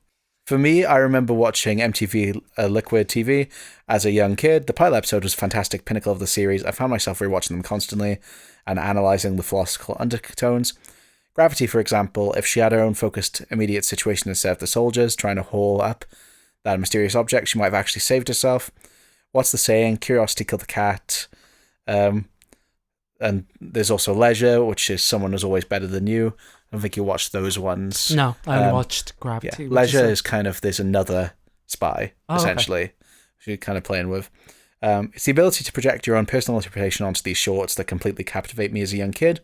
For me, I remember watching MTV Liquid TV as a young kid. The pilot episode was a fantastic pinnacle of the series. I found myself rewatching them constantly and analysing the philosophical undertones. Gravity, for example, if she had her own focused, immediate situation instead of the soldiers trying to haul up that mysterious object, she might have actually saved herself. What's the saying? Curiosity killed the cat. And there's also Leisure, which is someone who's always better than you. I don't think you watched those ones. No, I only watched Gravity. Yeah. Leisure is kind of, there's another spy, essentially. Okay. You're kind of playing with. It's the ability to project your own personal interpretation onto these shorts that completely captivate me as a young kid.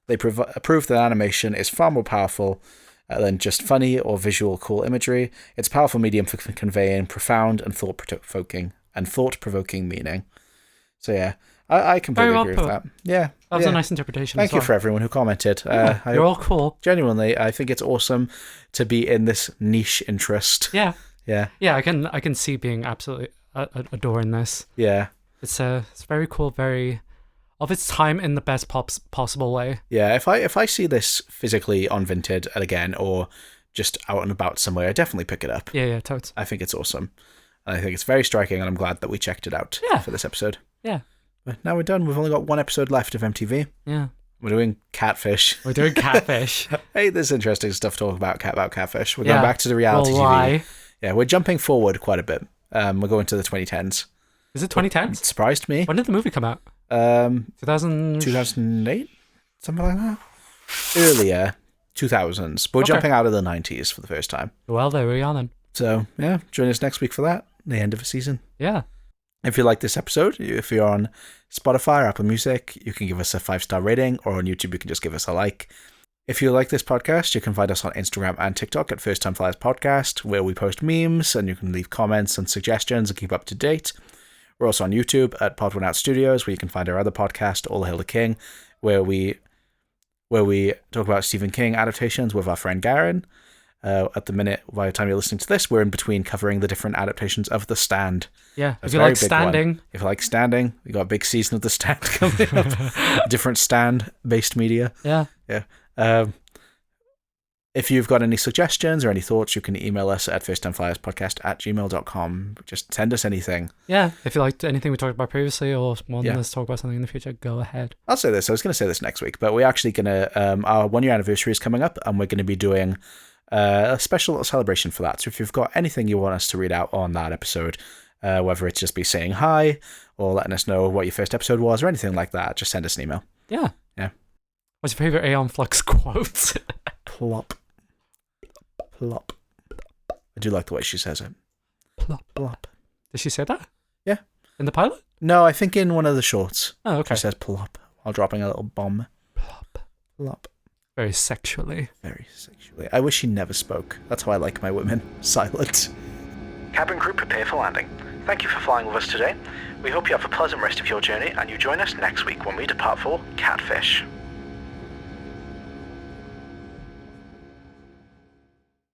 They prove that animation is far more powerful than just funny or visual cool imagery. It's a powerful medium for conveying profound and thought-provoking meaning. So yeah, I completely agree with that. Yeah. That was a nice interpretation. Thank you for everyone who commented. You're all cool. Genuinely, I think it's awesome to be in this niche interest. Yeah. Yeah. Yeah, I can see being absolutely adoring this. Yeah. It's very cool, very of its time in the best possible way. Yeah, if I see this physically on Vinted again or just out and about somewhere, I definitely pick it up. Yeah, totes. I think it's awesome. And I think it's very striking, and I'm glad that we checked it out for this episode. Yeah. But now we're done. We've only got 1 episode left of MTV. Yeah. We're doing Catfish. Hey, there's interesting stuff to talk about Catfish. We're going back to the reality TV. Yeah, we're jumping forward quite a bit. We're going to the 2010s. Is it 2010s? It surprised me. When did the movie come out? 2008? Something like that? Earlier, 2000s. But we're jumping out of the 90s for the first time. Well, there we are then. So, yeah, join us next week for that. The end of a season. Yeah. If you like this episode, if you're on Spotify or Apple Music, you can give us a 5-star rating, or on YouTube, you can just give us a like. If you like this podcast, you can find us on Instagram and TikTok at firsttimeflyerspodcast, where we post memes and you can leave comments and suggestions and keep up to date. We're also on YouTube at Pod One Out Studios, where you can find our other podcast, All Hail the King, where we talk about Stephen King adaptations with our friend Garen. At the minute, by the time you're listening to this, we're in between covering the different adaptations of The Stand. Yeah, if you like standing. If you like standing, we got a big season of The Stand coming up. Different stand-based media. Yeah. Yeah. If you've got any suggestions or any thoughts, you can email us at firsttimeflyerspodcast@gmail.com. Just send us anything. Yeah, if you liked anything we talked about previously or want us to talk about something in the future, go ahead. I'll say this. I was going to say this next week, but we're actually going to... our 1 year anniversary is coming up, and we're going to be doing a special little celebration for that. So if you've got anything you want us to read out on that episode, whether it's just be saying hi or letting us know what your first episode was or anything like that, just send us an email. Yeah. Yeah. What's your favourite Aeon Flux quote? Plop. Plop. I do like the way she says it. Plop. Plop. Did she say that? Yeah. In the pilot? No, I think in one of the shorts. Oh, okay. She says plop while dropping a little bomb. Plop. Plop. Very sexually. Very sexually. I wish she never spoke. That's how I like my women. Silent. Cabin crew, prepare for landing. Thank you for flying with us today. We hope you have a pleasant rest of your journey and you join us next week when we depart for Catfish.